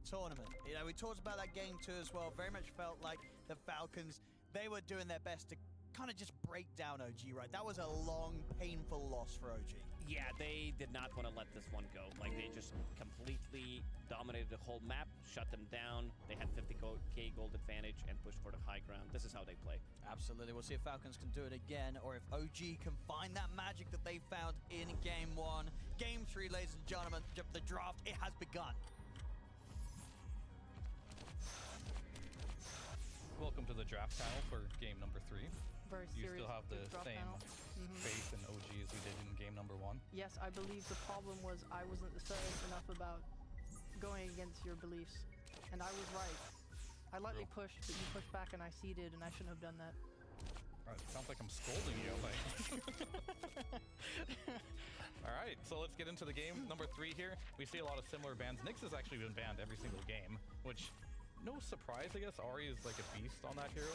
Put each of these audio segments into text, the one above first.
tournament. You know, we talked about that game too as well. Very much felt like the Falcons, they were doing their best to kind of just break down OG, right? That was a long, painful loss for OG. Yeah, they did not want to let this one go. Like, they just completely dominated the whole map, shut them down. They had 50k gold advantage and pushed for the high ground. This is how they play. Absolutely. We'll see if Falcons can do it again, or if OG can find that magic that they found in Game 1. Game 3, ladies and gentlemen, the draft, it has begun. Welcome to the draft channel for game number 3. Very You still have the same Mm-hmm. faith in OG as we did in game number 1. Yes, I believe the problem was I wasn't assertive enough about going against your beliefs, and I was right. I lightly pushed, but you pushed back and I ceded, and I shouldn't have done that. It sounds like I'm scolding you. All right, so let's get into the game number 3 here. We see a lot of similar bans. Nyx has actually been banned every single game, which no surprise, I guess. Ahri is like a beast on that hero.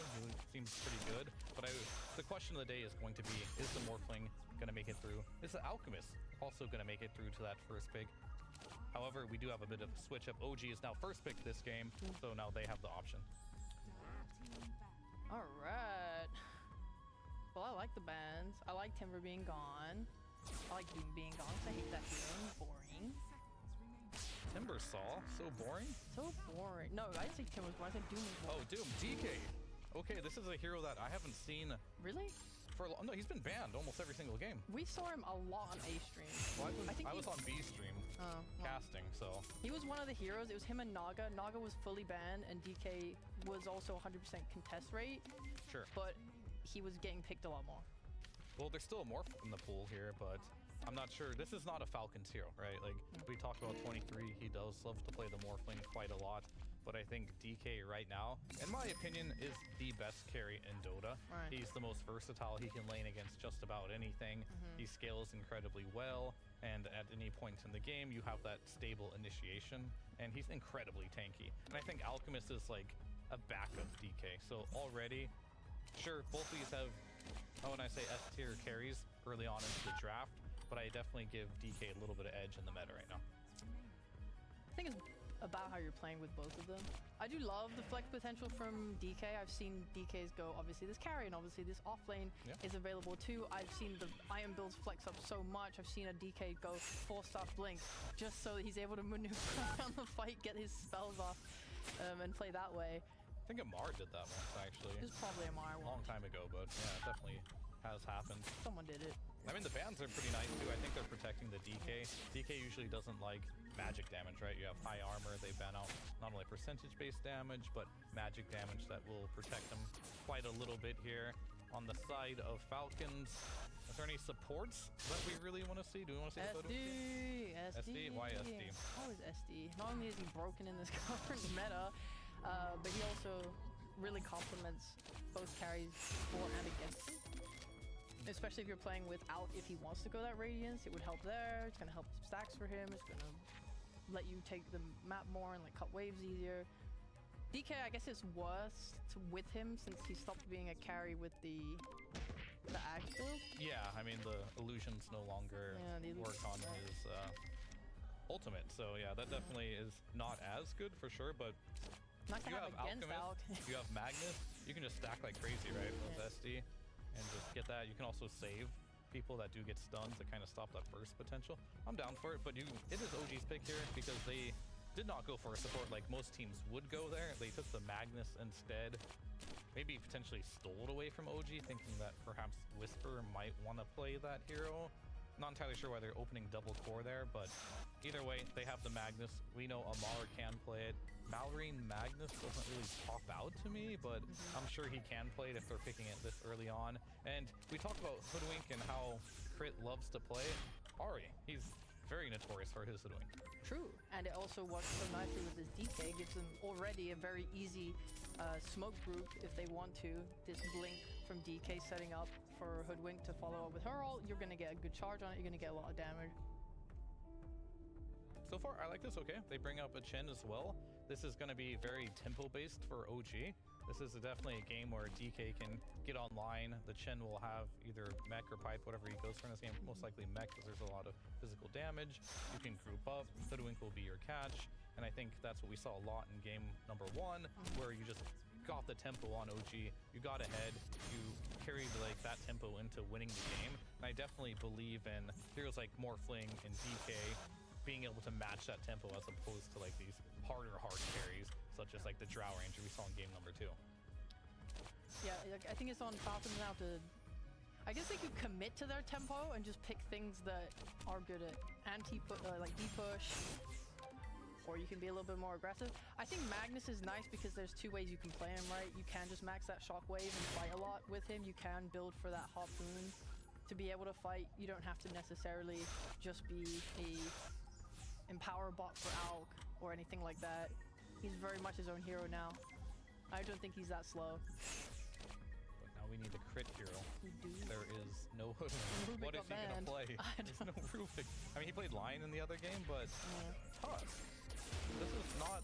He seems pretty good. But the question of the day is going to be, is the Morphling going to make it through? Is the Alchemist also going to make it through to that first pick? However, we do have a bit of a switch up. OG is now first pick this game, so now they have the option. All right. Well, I like the bans. I like Timber being gone. I like Doom being gone, because I hate that hero. Boring. Timber Saw, so boring. So boring. No, I didn't say Timber was boring. I said Doom was boring. Oh, Doom, DK. Okay, this is a hero that I haven't seen Really? for a long. No, he's been banned almost every single game. We saw him a lot on A stream. Well, I was on B stream casting, so. He was one of the heroes. It was him and Naga. Naga was fully banned, and DK was also 100% contest rate. Sure. But he was getting picked a lot more. Well, there's still a Morph in the pool here, but I'm not sure. This is not a Falcons hero, right? Like, we talked about 23. He does love to play the Morphling quite a lot. But I think DK right now, in my opinion, is the best carry in Dota. Right. He's the most versatile. He can lane against just about anything. He scales incredibly well. And at any point in the game, you have that stable initiation. And he's incredibly tanky. And I think Alchemist is like a backup DK. So already, sure, both of these have, when I say S tier carries early on into the draft, but I definitely give DK a little bit of edge in the meta right now. I think it's about how you're playing with both of them. I do love the flex potential from DK. I've seen DKs go, obviously this carry, and obviously this off lane is available too. I've seen the Iron builds flex up so much. I've seen a DK go 4-star blink just so that he's able to maneuver around the fight, get his spells off, and play that way. I think Amar did that once, actually. It was probably a Amar A long time ago, but yeah, it definitely has happened. Someone did it. I mean, the bans are pretty nice too. I think they're protecting the DK. DK usually doesn't like magic damage, right? You have high armor. They ban out not only percentage-based damage, but magic damage that will protect them quite a little bit here. On the side of Falcons, is there any supports that we really want to see? Do we want to see the photo? SD? Why SD? How is SD? Not only is he broken in this current meta, but he also really complements both carries for and against him. Especially if you're playing without, if he wants to go that Radiance, it would help there. It's going to help stacks for him. It's going to let you take the map more and like cut waves easier. DK, I guess it's worse with him since he stopped being a carry with the Axe build. Yeah, I mean, the illusions no longer work on his ultimate. So yeah, that definitely is not as good for sure, but nice to have against Alchemist, you have Magnus, you can just stack like crazy, right, with SD. And just get that. You can also save people that do get stunned to kind of stop that burst potential. I'm down for it, but it is OG's pick here because they did not go for a support like most teams would go there. They took the Magnus instead. Maybe potentially stole it away from OG, thinking that perhaps Whisper might want to play that hero. Not entirely sure why they're opening double core there, but either way, they have the Magnus. We know Amar can play it. Malorine Magnus doesn't really pop out to me, but I'm sure he can play it if they're picking it this early on. And we talked about Hoodwink and how Crit loves to play it. Ahri, he's very notorious for his Hoodwink. True, and it also works so nicely with this DK. Gives them already a very easy smoke group if they want to. This blink from DK setting up for Hoodwink to follow up with her ult. You're going to get a good charge on it. You're going to get a lot of damage. So far, I like this okay. They bring up a Chen as well. This is going to be very tempo-based for OG. This is definitely a game where DK can get online. The Chen will have either mech or pipe, whatever he goes for in this game. Most likely mech, because there's a lot of physical damage. You can group up. Hoodwink will be your catch. And I think that's what we saw a lot in game number 1, where you just got the tempo on OG. You got ahead. You carried like that tempo into winning the game. And I definitely believe in heroes like Morphling and DK being able to match that tempo as opposed to like these harder hard carries, such as like the Drow Ranger we saw in game number 2. Yeah, I think it's on Falcons now to... I guess they could commit to their tempo and just pick things that are good at like D-push, or you can be a little bit more aggressive. I think Magnus is nice because there's 2 ways you can play him, right? You can just max that shockwave and fight a lot with him. You can build for that harpoon to be able to fight. You don't have to necessarily just be a empower bot for Alk or anything like that. He's very much his own hero now. I don't think he's that slow. But now we need a crit hero. We do. There is no Hoodwink. What is he going to play? There's no Rubik. I mean, he played Lion in the other game, but Tusk. This is not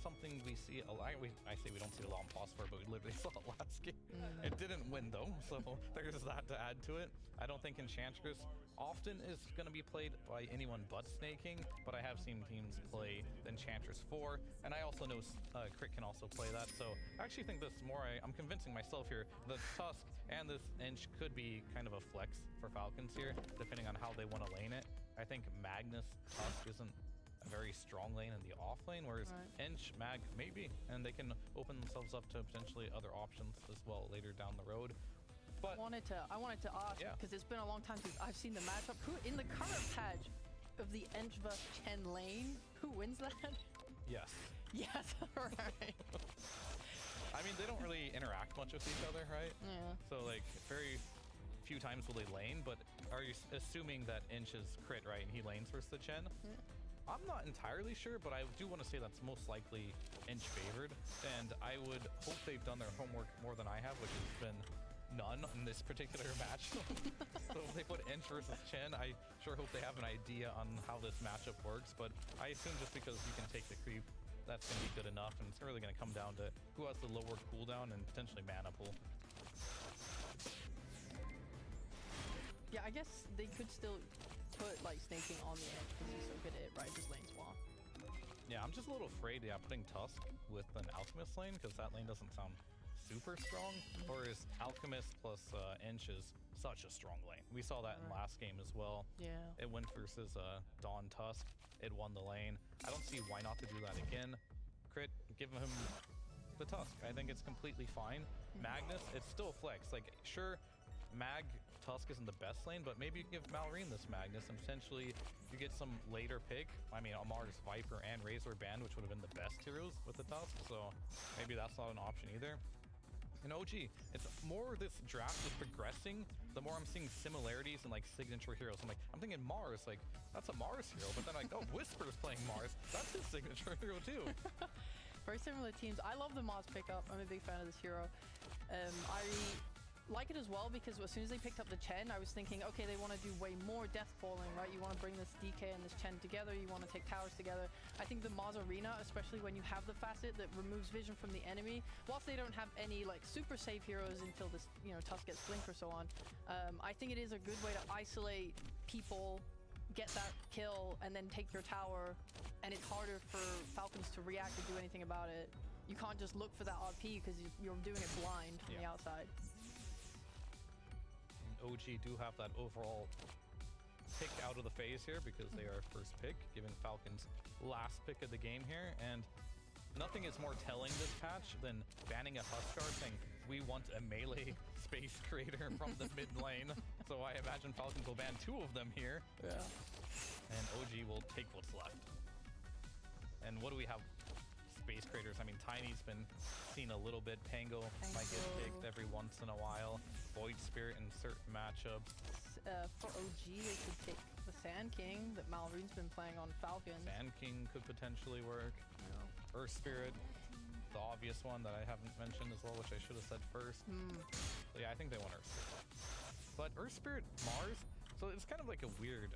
something we see a lot. I say we don't see a lot on Phosphor, but we literally saw it last game. It didn't win though, so there's that to add to it. I don't think Enchantress often is going to be played by anyone but Snaking, but I have seen teams play Enchantress 4, and I also know Crit can also play that, so I actually think this more, I'm convincing myself here, the Tusk and this Inch could be kind of a flex for Falcons here, depending on how they want to lane it. I think Magnus Tusk isn't a very strong lane in the off lane, whereas Inch, Mag, maybe, and they can open themselves up to potentially other options as well later down the road. But I wanted to ask, because it's been a long time since I've seen the matchup. Who in the current patch of the Ench vs Chen lane, who wins that? Yes. Yes, right. I mean, they don't really interact much with each other, right? Yeah. So like very few times will they lane, but are you assuming that Inch is crit, right, and he lanes versus the Chen? Yeah. I'm not entirely sure, but I do want to say that's most likely Inch favored, and I would hope they've done their homework more than I have, which has been none in this particular match. So if they put Inch versus Chen, I sure hope they have an idea on how this matchup works, but I assume just because you can take the creep, that's going to be good enough, and it's really going to come down to who has the lower cooldown and potentially mana pool. Yeah, I guess they could still put like Snaking on the edge because he's so good at it, right? Just lane swap. Yeah, I'm just a little afraid, putting Tusk with an Alchemist lane, because that lane doesn't sound super strong, whereas Alchemist plus Inch is such a strong lane. We saw that in last game as well. Yeah. It went versus Dawn Tusk. It won the lane. I don't see why not to do that again. Crit, give him the Tusk. I think it's completely fine. Magnus, it's still flex. Like, sure, Mag Tusk isn't the best lane, but maybe you can give Malrine this Magnus, and potentially you get some later pick. I mean, Amar's Viper and Razor Band, which would have been the best heroes with the Tusk, so maybe that's not an option either. In OG, it's more this draft is progressing, the more I'm seeing similarities in like signature heroes. I'm thinking Mars, like that's a Mars hero, but then like, oh, Whisper's playing Mars, that's his signature hero too. Very similar teams. I love the Mars pickup. I'm a big fan of this hero. I like it as well because as soon as they picked up the Chen, I was thinking, okay, they want to do way more death falling, right? You want to bring this DK and this Chen together. You want to take towers together. I think the Mars Arena, especially when you have the facet that removes vision from the enemy, whilst they don't have any like super safe heroes until this, Tusk gets blink or so on, I think it is a good way to isolate people, get that kill, and then take your tower, and it's harder for Falcons to react or do anything about it. You can't just look for that RP because you're doing it blind from the outside. OG do have that overall pick out of the phase here because they are first pick, giving Falcons last pick of the game here, and nothing is more telling this patch than banning a Huskar, saying we want a melee space creator from the mid lane. So I imagine Falcons will ban 2 of them here. Yeah. And OG will take what's left. And what do we have? Space creators. I mean, Tiny's been seen a little bit. Pango might get picked every once in a while. Void Spirit in certain matchups. For OG, they could pick the Sand King that Malrine's been playing on Falcons. Sand King could potentially work. Earth Spirit, the obvious one that I haven't mentioned as well, which I should have said first. So yeah, I think they want Earth Spirit. But Earth Spirit, Mars, so it's kind of like a weird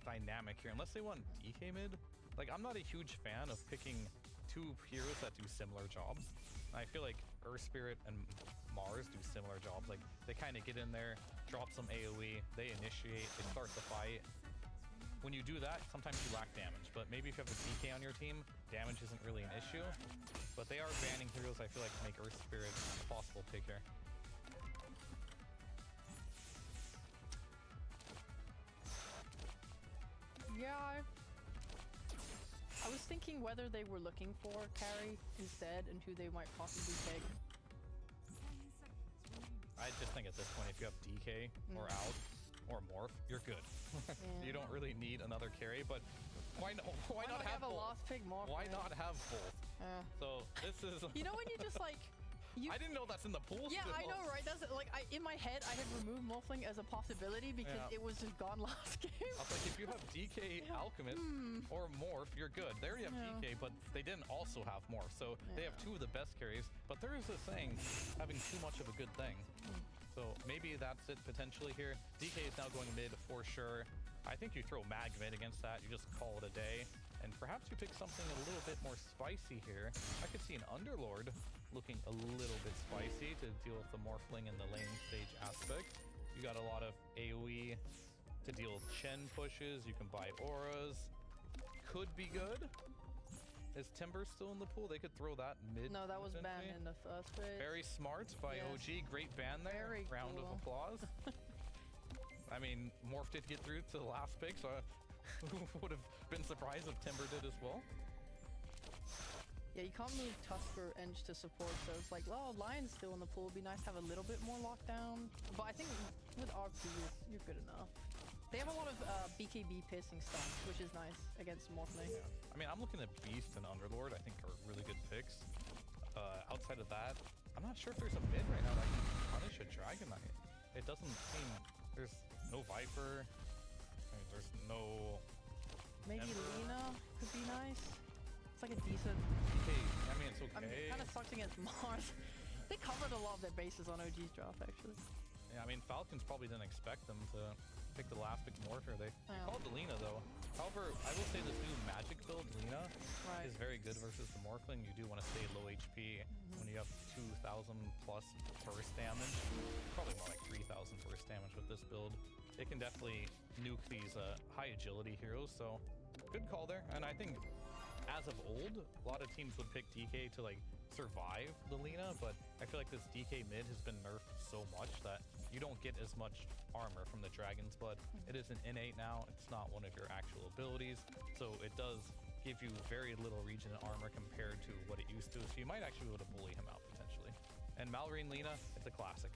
dynamic here. Unless they want DK mid. Like, I'm not a huge fan of picking 2 heroes that do similar jobs. I feel like Earth Spirit and Mars do similar jobs. Like, they kind of get in there, drop some AoE, they initiate, they start the fight. When you do that, sometimes you lack damage, but maybe if you have a DK on your team, damage isn't really an issue. But they are banning heroes, I feel like, to make Earth Spirit a possible pick here. Yeah, I was thinking whether they were looking for carry instead and who they might possibly pick. I just think at this point, if you have DK or Out or Morph, you're good. You don't really need another carry, but why not have a both? last pick Morph? Why not have both? So this is... You know when you just like... I didn't know that's in the pool Yeah, still. I know, right? That's like in my head, I had removed Morphling as a possibility because it was just gone last game. I was like, if you have DK Alchemist or Morph, you're good. They already have DK, but they didn't also have Morph, so they have two of the best carries. But there is a saying, having too much of a good thing. So maybe that's it potentially here. DK is now going mid for sure. I think you throw Mag mid against that. You just call it a day. And perhaps you pick something a little bit more spicy here. I could see an Underlord looking a little bit spicy to deal with the Morphling and the lane stage aspect. You got a lot of AoE to deal with Chen pushes. You can buy auras. Could be good. Is Timber still in the pool? They could throw that mid. No, that was banned in the first phase. Very smart by OG. Great ban there. Very Round cool. of applause. I mean, Morph did get through to the last pick, so who would have been surprised if Timber did as well? Yeah, you can't move Tusk or Enge to support, so it's like, well, Lion's still in the pool. It'd be nice to have a little bit more lockdown. But I think with RP, you're good enough. They have a lot of BKB piercing stuff, which is nice against Morphling. I mean, I'm looking at Beast and Underlord. I think are really good picks. Outside of that, I'm not sure if there's a mid right now that can punish a Dragon Knight. It doesn't seem... There's no Viper. I mean, there's no... Maybe Ember. Lina could be nice. It's like a decent... Okay, I mean, it's okay. I mean, it kind of sucks against Mars. They covered a lot of their bases on OG's draft, actually. Yeah, I mean, Falcons probably didn't expect them to pick the last pick Morpher. They called the Lina, though. However, I will say this new magic build, Lina, is very good versus the Morphling. You do want to stay low HP when you have 2,000 plus burst damage. Probably more like 3,000 burst damage with this build. It can definitely nuke these high agility heroes, so good call there. And I think as of old, a lot of teams would pick DK to like survive the Lina, but I feel like this DK mid has been nerfed so much that you don't get as much armor from the Dragon's Blood. It is an innate now. It's not one of your actual abilities, so it does give you very little regen armor compared to what it used to, so you might actually be able to bully him out potentially. And Mallory and Lina, it's a classic.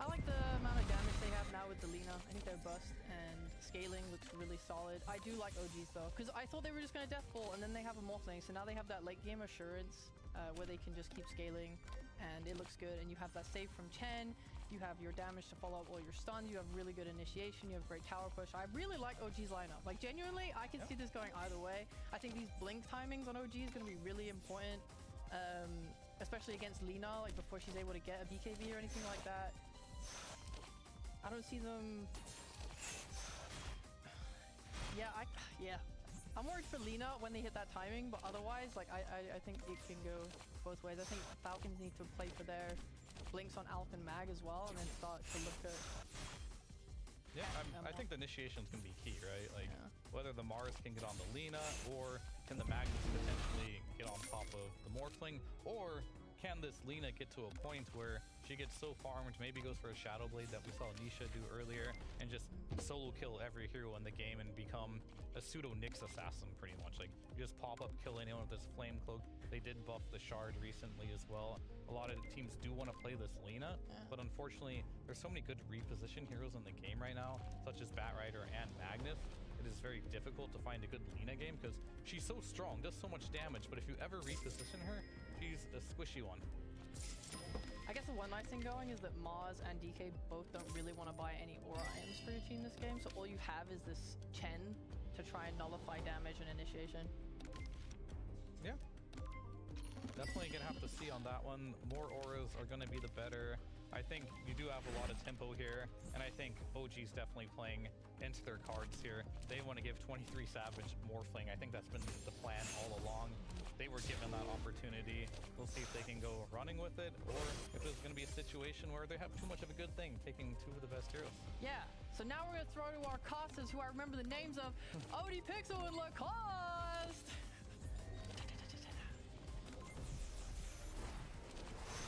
I like the amount of damage they have now with the Lina. I think their bust and scaling looks really solid. I do like OGs though, because I thought they were just going to death pull and then they have a Morphling, so now they have that late game assurance where they can just keep scaling and it looks good. And you have that save from Chen, you have your damage to follow up all your stuns, you have really good initiation, you have great tower push. I really like OG's lineup. Like genuinely, I can see this going either way. I think these blink timings on OG is going to be really important, especially against Lina, like before she's able to get a BKB or anything like that. I don't see them... I'm worried for Lina when they hit that timing, but otherwise, like, I think it can go both ways. I think Falcons need to play for their blinks on Alph and Mag as well, and then start to look at... Yeah, I think the initiation's gonna be key, right? Like, whether the Mars can get on the Lina, or can the Magnus potentially get on top of the Morphling, or can this Lina get to a point where she gets so farmed, maybe goes for a Shadow Blade that we saw Nisha do earlier, and just solo kill every hero in the game and become a pseudo Nyx assassin pretty much. Like, you just pop up, kill anyone with this Flame Cloak. They did buff the Shard recently as well. A lot of teams do want to play this Lina, but unfortunately, there's so many good reposition heroes in the game right now, such as Batrider and Magnus. It is very difficult to find a good Lina game because she's so strong, does so much damage, but if you ever reposition her, she's a squishy one. I guess the one nice thing going is that Mars and DK both don't really want to buy any aura items for your team this game, so all you have is this Chen to try and nullify damage and initiation. Yeah. Definitely gonna have to see on that one. More auras are gonna be the better. I think you do have a lot of tempo here, and I think OG's definitely playing into their cards here. They want to give 23 Savage Morphling. I think that's been the plan all along. They were given that opportunity opportunity. We'll see if they can go running with it, or if it's going to be a situation where they have too much of a good thing, taking two of the best heroes. Yeah, so now we're gonna throw to our casters, who I remember the names of: Odie Pixel and Lacoste.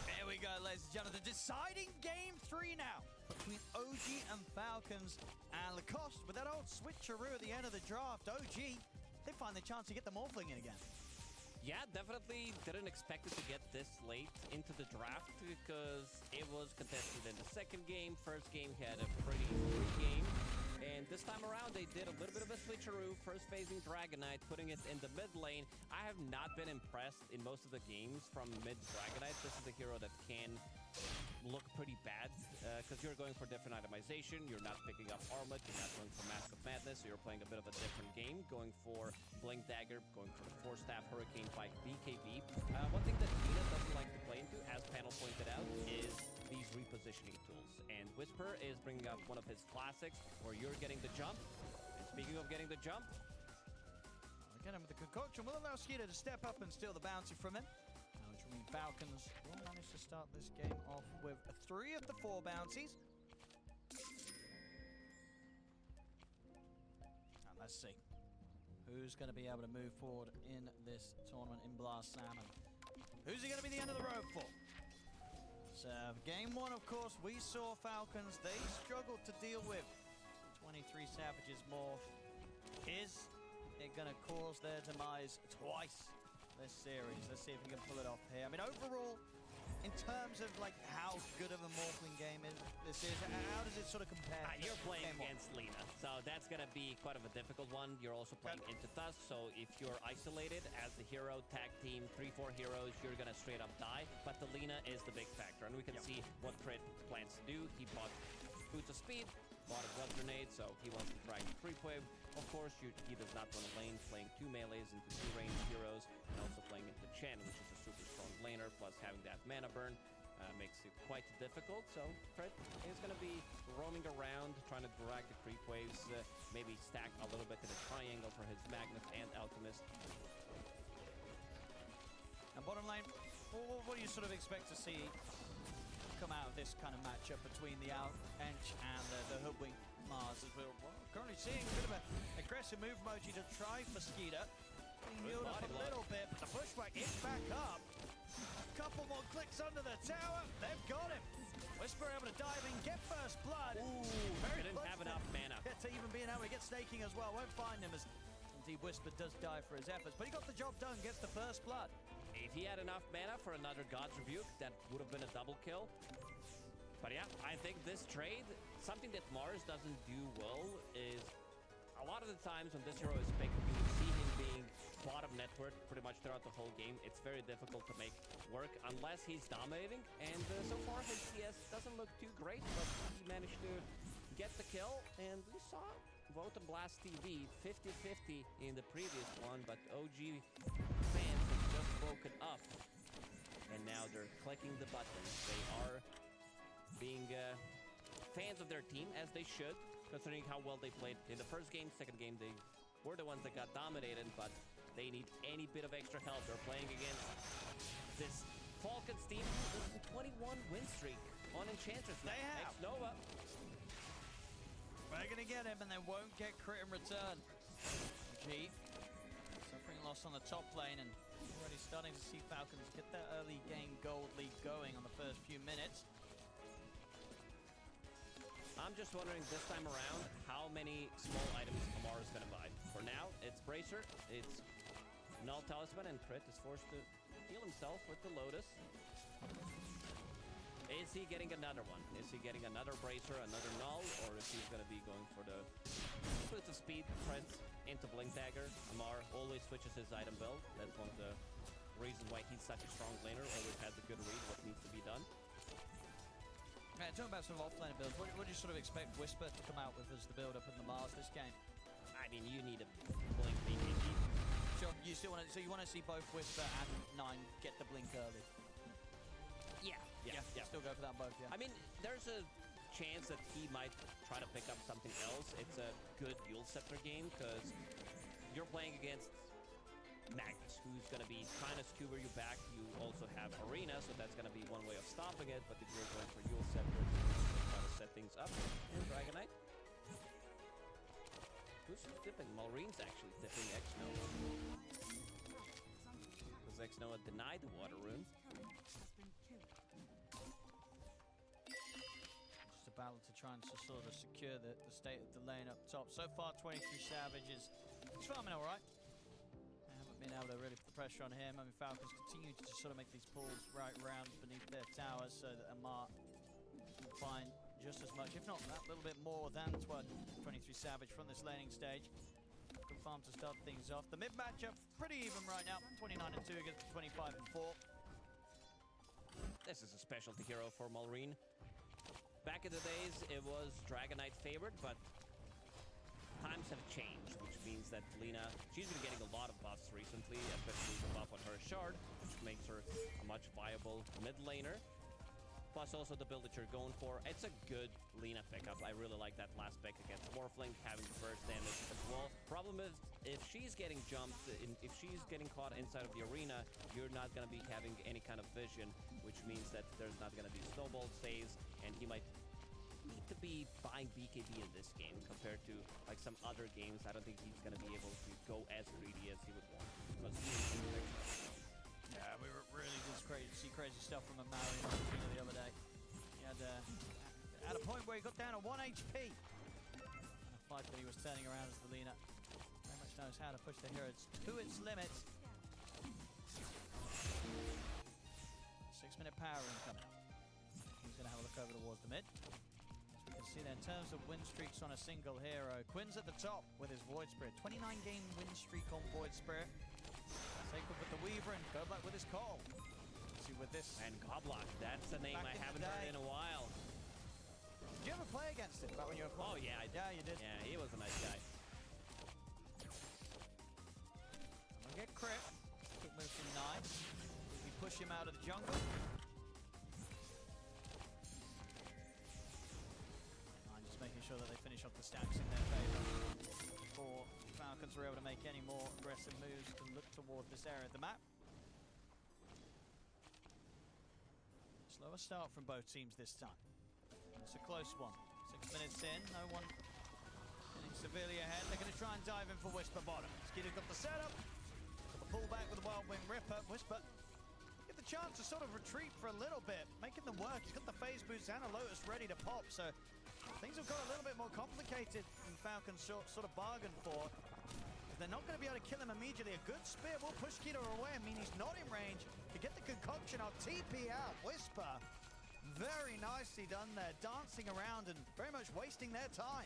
There we go, ladies and gentlemen. The deciding game 3 now between OG and Falcons and Lacoste. With that old switcheroo at the end of the draft, OG, they find the chance to get the Morphling in again. Yeah, definitely didn't expect it to get this late into the draft because it was contested in the second game. First game had a pretty good game. And this time around, they did a little bit of a switcheroo. First phasing Dragonite, putting it in the mid lane. I have not been impressed in most of the games from mid Dragonite. This is a hero that can look pretty bad because you're going for different itemization. You're not picking up Armlet. You're not going for Mask of Madness. So you're playing a bit of a different game, going for Blink Dagger, going for the 4-staff Hurricane Pike BKB. One thing that Lina doesn't like to play into, as Panel pointed out, is these repositioning tools. And Whisper is bringing up one of his classics where you're getting the jump. And speaking of getting the jump, Again, with the concoction will allow Skeeter to step up and steal the bounty from him. Which will mean Falcons will manage to start this game off with 3 of the 4 bounties. And let's see who's going to be able to move forward in this tournament in Blast Salmon. Who's he going to be the end of the road for? So, game 1, of course, we saw Falcons. They struggled to deal with 23 Savages morph. Is it going to cause their demise twice this series? Let's see if we can pull it off here. I mean, overall, in terms of like how good of a Morphling game this is, how does it sort of compare? you're playing game 1? against Lina, so that's going to be quite of a difficult one. You're also playing into Tusk, so if you're isolated as the hero, tag team, 3-4 heroes, you're going to straight up die. But the Lina is the big factor, and we can see what Crit plans to do. He bought Boots of Speed, bought a Blood Grenade, so he wants to drag the creep wave. Of course, he does not want to lane, playing 2 melees into 2 ranged heroes, and also playing into Chen, which is a super strong laner, plus having that mana burn makes it quite difficult. So Fred is going to be roaming around, trying to drag the creep waves, maybe stack a little bit in a triangle for his Magnus and Alchemist. And bottom lane, what do you sort of expect to see come out of this kind of matchup between the Ench and the Hoodwink Mars? As we're currently seeing a bit of an aggressive move emoji to try for Skeeter. Being healed up a little bit, but the pushback is back up. Couple more clicks under the tower. They've got him. Whisper able to dive in, get first blood. Ooh, very didn't close have enough mana. to even being able to get staking as well. Won't find him as indeed Whisper does die for his efforts, but he got the job done, gets the first blood. If he had enough mana for another God's Rebuke, that would have been a double kill. But yeah, I think this trade, something that Mars doesn't do well is a lot of the times when this hero is picked, you see him being bottom network pretty much throughout the whole game. It's very difficult to make work unless he's dominating. And so far his CS doesn't look too great, but he managed to get the kill. And we saw Vote and Blast TV 50-50 in the previous one, but OG fans have just woken up. And now they're clicking the buttons. They are being fans of their team, as they should, considering how well they played in the first game. Second game, they were the ones that got dominated, but they need any bit of extra help. They're playing against this Falcons team with a 21 win streak on Enchantress. They have. Nova. They're going to get him, and they won't get crit in return. G suffering loss on the top lane, and already starting to see Falcons get that early game gold lead going on the first few minutes. I'm just wondering this time around how many small items Amar is going to buy. For now, it's Bracer, it's Null Talisman, and Crit is forced to heal himself with the Lotus. Is he getting another one? Is he getting another Bracer, another Null, or is he going to be going for the Boots of Speed, Prince into Blink Dagger? Amar always switches his item build. That's one of the reasons why he's such a strong laner, always has a good read what needs to be done. Man, talking about sort of offlane builds, what do you sort of expect Whisper to come out with as the build-up in the Mars this game? I mean, you need a Blink BKB. Sure, you still want to, so you want to see both Whisper and Nine get the blink early? Yeah. Still go for that both, yeah. I mean, there's a chance that he might try to pick up something else. It's a good Yule Scepter game because you're playing against Magnus, who's going to be trying to skewer you back. You also have Arena, so that's going to be one way of stopping it. But if you're going for Yule Scepter, try to set things up. And Dragon Knight. Who's tipping? Malreen's actually tipping X-Nova. Because X-Nova denied the water rune. Just a battle to try and sort of secure the state of the lane up top. So far, 23 Savages. He's farming all right. They haven't been able to really put the pressure on him. I mean, Falcons continue to just sort of make these pulls right round beneath their towers so that Amar can find just as much, if not that little bit more than 23 Savage from this laning stage. Good farm to start things off. The mid matchup pretty even right now, 29 and 2 against 25 and 4. This is a specialty hero for Malreen. Back in the days, it was Dragon Knight favored, but times have changed, which means that Lina, she's been getting a lot of buffs recently, especially the buff on her shard, which makes her a much viable mid laner. Plus also the build that you're going for. It's a good Lina pickup. I really like that last pick against Morphling, having the burst damage as well. Problem is, if she's getting jumped, if she's getting caught inside of the arena, you're not going to be having any kind of vision, which means that there's not going to be snowball saves, and he might need to be buying BKB in this game compared to like some other games. I don't think he's going to be able to go as greedy as he would want. Because Yeah, we were really just see crazy stuff from a Maui the other day. He had at a point where he got down to 1 HP. And a fight that he was turning around as the Lina very much knows how to push the heroes to its limits. 6-minute power rune coming up. He's going to have a look over towards the mid. As we can see there, in terms of win streaks on a single hero, Quinn's at the top with his Void Spirit. 29-game win streak on Void Spirit. Sacred with the Weaver and Goblock with his call. See with this. And Goblock, that's a name I haven't heard in a while. Did you ever play against him back when you were playing? Oh yeah, I did. Yeah, you did. Yeah, he was a nice guy. I'm gonna get crit. Quick move from 9. We push him out of the jungle. 9 just making sure that they finish off the stacks in their favor. Before Falcons were able to make any more aggressive moves and look toward this area of the map. Slower start from both teams this time. It's a close one. 6 minutes in, no one getting severely ahead. They're going to try and dive in for Whisper bottom. Skitter's got the setup. Got the pullback with the Wild Wing Ripper. Whisper get the chance to sort of retreat for a little bit, making them work. He's got the phase boost and a Lotus ready to pop, so things have got a little bit more complicated than Falcons sort of bargained for. If they're not going to be able to kill him immediately, a good spear will push Keto away. I mean, he's not in range to get the concoction. I'll TP out. Whisper, very nicely done there, dancing around and very much wasting their time.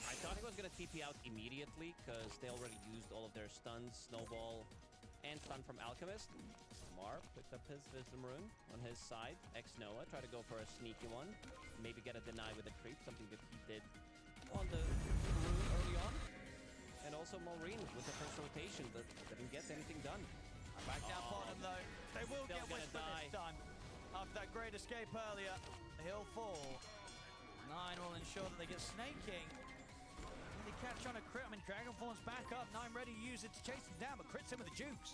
I thought he was going to TP out immediately because they already used all of their stuns, Snowball, and stun from Alchemist. Mar picked up his Wisdom Rune on his side. X-Noah tried to go for a sneaky one. Maybe get a deny with a creep, something that he did on the rune early on. And also Malreen with the first rotation, but didn't get anything done. Back down bottom though. They will Still get gonna Whisper die. this time. After that great escape earlier, he'll fall. 9 will ensure that they get snaking. Can they catch on a crit? I mean, Dragonform's back up. 9 ready to use it to chase him down, but crits him with the jukes.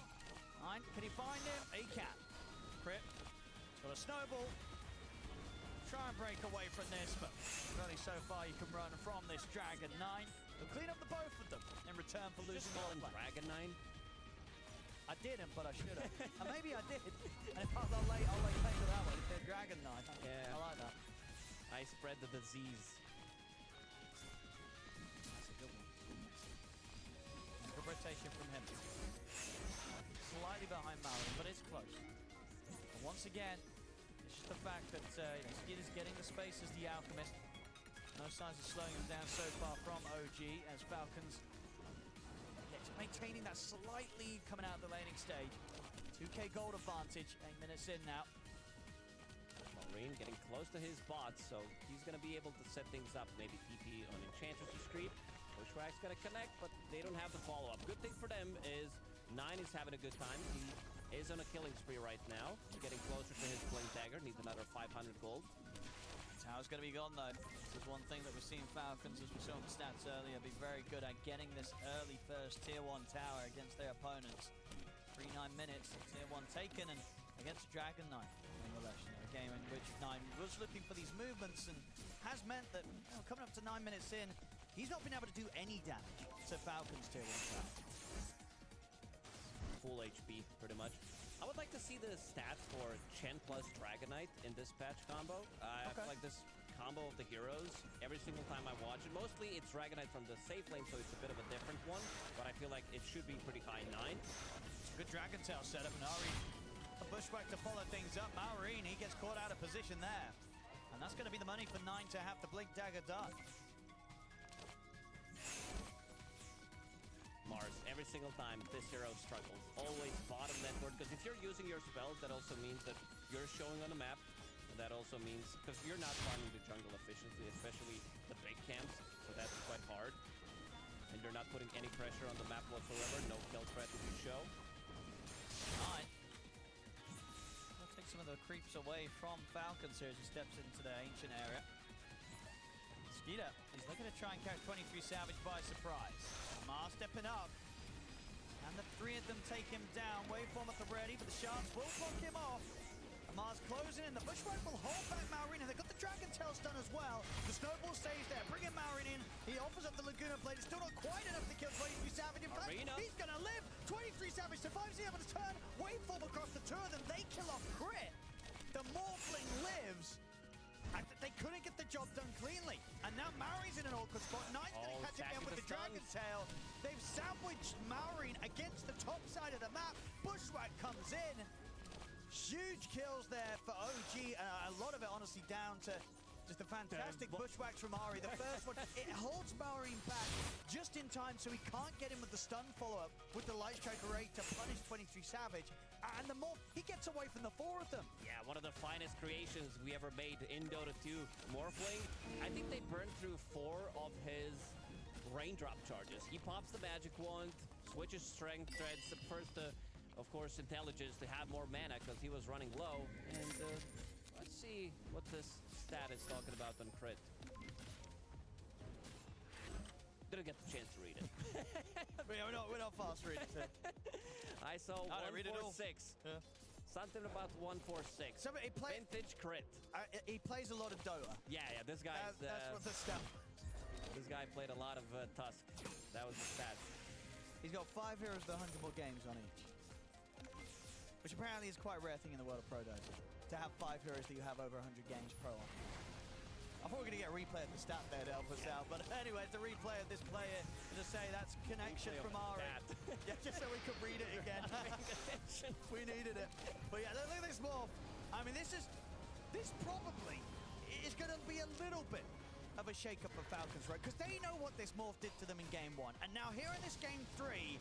9, can he find him? He can. Crit. He's got a snowball. Try and break away from this, but only so far you can run from this Dragon 9. They'll clean up the both of them in return for losing Call him offlane. Dragon 9. I didn't, but I should have. And maybe I did. And if I'll lay claim to that one. It's their Dragon 9. Yeah. I like that. I spread the disease. That's a good one. Good rotation from him. Slightly behind Mallory, but it's close. And once again, it's just the fact that Skid is getting the space as the Alchemist. No signs of slowing him down so far from OG as Falcons maintaining that slight lead coming out of the laning stage. 2k gold advantage, 8 minutes in now. Malreen getting close to his bots, so he's going to be able to set things up. Maybe TP on Enchantress's creep. Bushwhack's going to connect, but they don't have the follow-up. Good thing for them is 9 is having a good time. He is on a killing spree right now. Getting closer to his Blink Dagger. Needs another 500 gold. Tower's going to be gone though. This is one thing that we've seen Falcons, as we saw in the stats earlier, be very good at getting this early first tier 1 tower against their opponents. 9 minutes. Tier 1 taken and against Dragon Knight. Nonetheless, a game in which 9 was looking for these movements and has meant that coming up to 9 minutes in, he's not been able to do any damage to Falcon's Tier 1 tower. Full HP, pretty much. I would like to see the stats for Chen plus Dragon Knight in this patch combo. I feel like this combo of the heroes, every single time I watch it, mostly it's Dragon Knight from the safe lane, so it's a bit of a different one, but I feel like it should be pretty high 9. Good Dragon Tail setup, and Ari, a bushwhack to follow things up. Maureen, he gets caught out of position there. And that's going to be the money for 9 to have the Blink Dagger done. Mars, every single time this hero struggles, always bottom network, because if you're using your spells, that also means that you're showing on the map. That also means, because you're not farming the jungle efficiently, especially the big camps, so that's quite hard. And you're not putting any pressure on the map whatsoever, no kill threat if you show. Alright. We'll take some of the creeps away from Falcons here as he steps into the ancient area. Skeeter, he's looking to try and catch 23 Savage by surprise. Mar stepping up. And the 3 of them take him down. Waveform at the ready, but the shards will block him off. Amar's closing in. The bushwhack will hold back Maureen, and they've got the Dragon Tail stun as well. The snowball stays there, bringing Maureen in. He offers up the Laguna Blade. It's still not quite enough to kill 23 Savage. In fact, he's gonna live. 23 Savage survives. He's able to turn. Waveform across the 2 of them. They kill off Crit. The Morphling lives. And they couldn't get the job done cleanly. And now Maureen's in an awkward spot. Knight's gonna catch him again with the Dragon Tail. They've sandwiched Maureen against the top side of the map. Bushwhack comes in. Huge kills there for OG. A lot of it honestly down to just a fantastic bushwhack from Ari. The first one, it holds Maureen back just in time so he can't get him with the stun follow-up with the Light Striker Raid to punish 23 Savage. And the more he gets away from the 4 of them. Yeah, one of the finest creations we ever made in Dota 2. Morphling, I think they burned through 4 of his raindrop charges. He pops the magic wand, switches strength threads, first of course, intelligence to have more mana because he was running low. And let's see what this stat is talking about on crit. Didn't get the chance to read it. we're not fast reading it. I saw 146. Yeah. Something about 146. Vintage crit. He plays a lot of Dota. Yeah, this guy. That's what the stuff. This guy played a lot of Tusk. That was the stats. He's got 5 heroes with 100 more games on each. Which apparently is quite a rare thing in the world of Pro Dota, to have 5 heroes that you have over 100 games pro on. I thought we were going to get a replay of the stat there to help us out, but anyway, it's a replay of this player to say that's connection from Ari. Yeah, just so we could read it again. We needed it. But yeah, look at this morph. I mean, this probably is going to be a little bit of a shake-up for Falcons, right? Because they know what this morph did to them in game 1. And now here in this game 3,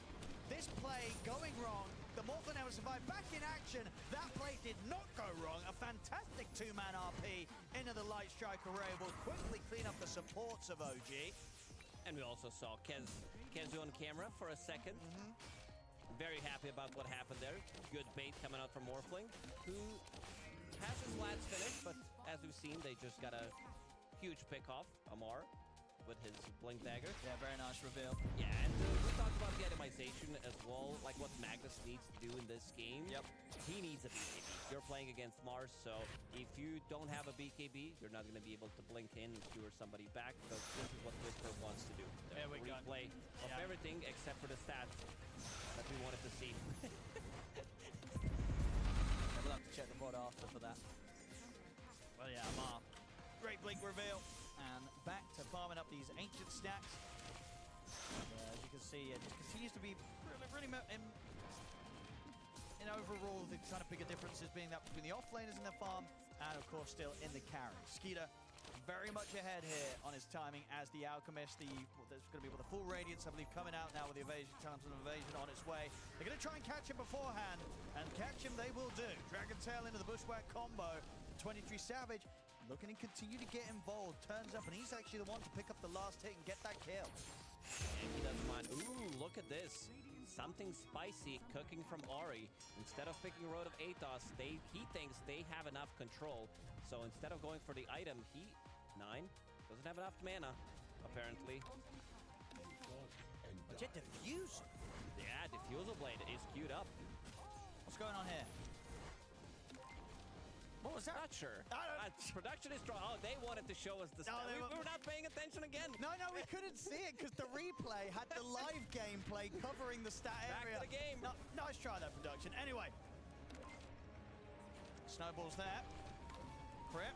this play going wrong, the morph will never survive. Back in action, that play did not go wrong. A fantastic 2-man RP into the Light Striker Ray will quickly clean up the supports of OG. And we also saw Kezu on camera for a second. Very happy about what happened there. Good bait coming out from Morphling, who has his last finish, but as we've seen, they just got a huge pick off Amar with his Blink Dagger. Yeah, very nice reveal. Yeah, and we talked about the itemization as well, like what Magnus needs to do in this game. Yep. He needs a BKB. You're playing against Mars, so if you don't have a BKB, you're not going to be able to blink in and skewer somebody back, because this is what Whisper wants to do. There we go. Replay of everything except for the stats that we wanted to see. We'll have to check the VOD after for that. Well, yeah, Amar. Great blink reveal. And back to farming up these ancient stacks. As you can see, it just continues to be really in overall, the kind of bigger differences being that between the offlaners in the farm and, of course, still in the carry. Skeeter very much ahead here on his timing as the Alchemist. There's going to be with the full Radiance, I believe, coming out now with the evasion, Talents of Evasion on its way. They're going to try and catch him beforehand, and catch him they will do. Dragon Tail into the Bushwhack combo. 23 Savage looking to continue to get involved. Turns up, and he's actually the one to pick up the last hit and get that kill. And he doesn't mind. Ooh, look at this. Something spicy cooking from Ari. Instead of picking Road of Athos, he thinks they have enough control. So instead of going for the item, he, 9, doesn't have enough mana, apparently. But yet Diffuse. Yeah, Diffusal Blade is queued up. going on here? What was that? Not sure. I don't- Production is strong. Oh, they wanted to show us the No, stat. they We were- were not paying attention again. No, we couldn't see it because the replay had the live gameplay covering the stat Back area. to the game. No, nice try, that production. Anyway. Snowball's there. Crip.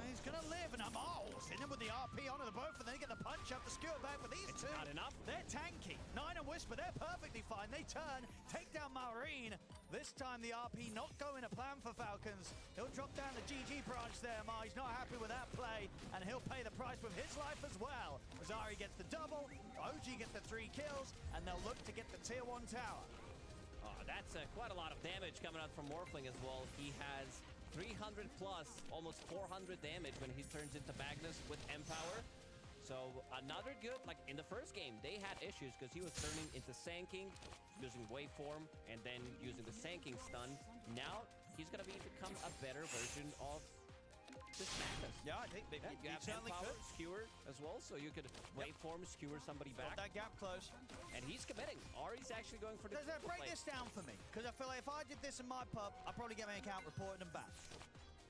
He's gonna live, and Amal's in him with the RP onto the both, and then you get the punch up the skewer back. But these It's two, not enough. they're tanky. Nine and Whisper, they're perfectly fine. They turn, take down Marine. This time the RP not going to plan for Falcons. He'll drop down the GG branch there, Ma. He's not happy with that play, and he'll pay the price with his life as well. Azari gets the double, OG gets the 3 kills, and they'll look to get the tier 1 tower. Oh, that's quite a lot of damage coming out from Morphling as well. He has 300 plus, almost 400 damage when he turns into Magnus with Empower. So another good, like in the first game, they had issues because he was turning into Sanking, using Waveform, and then using the Sanking stun. Now he's going to become a better version of this Magnus. Yeah, I think You have certainly Empower, could. Skewer as well, so you could Waveform, Skewer somebody Got back. that gap close. And he's committing. Ari's actually going for the Break play. this down for me, because I feel like if I did this in my pub, I'd probably get my account reported and back.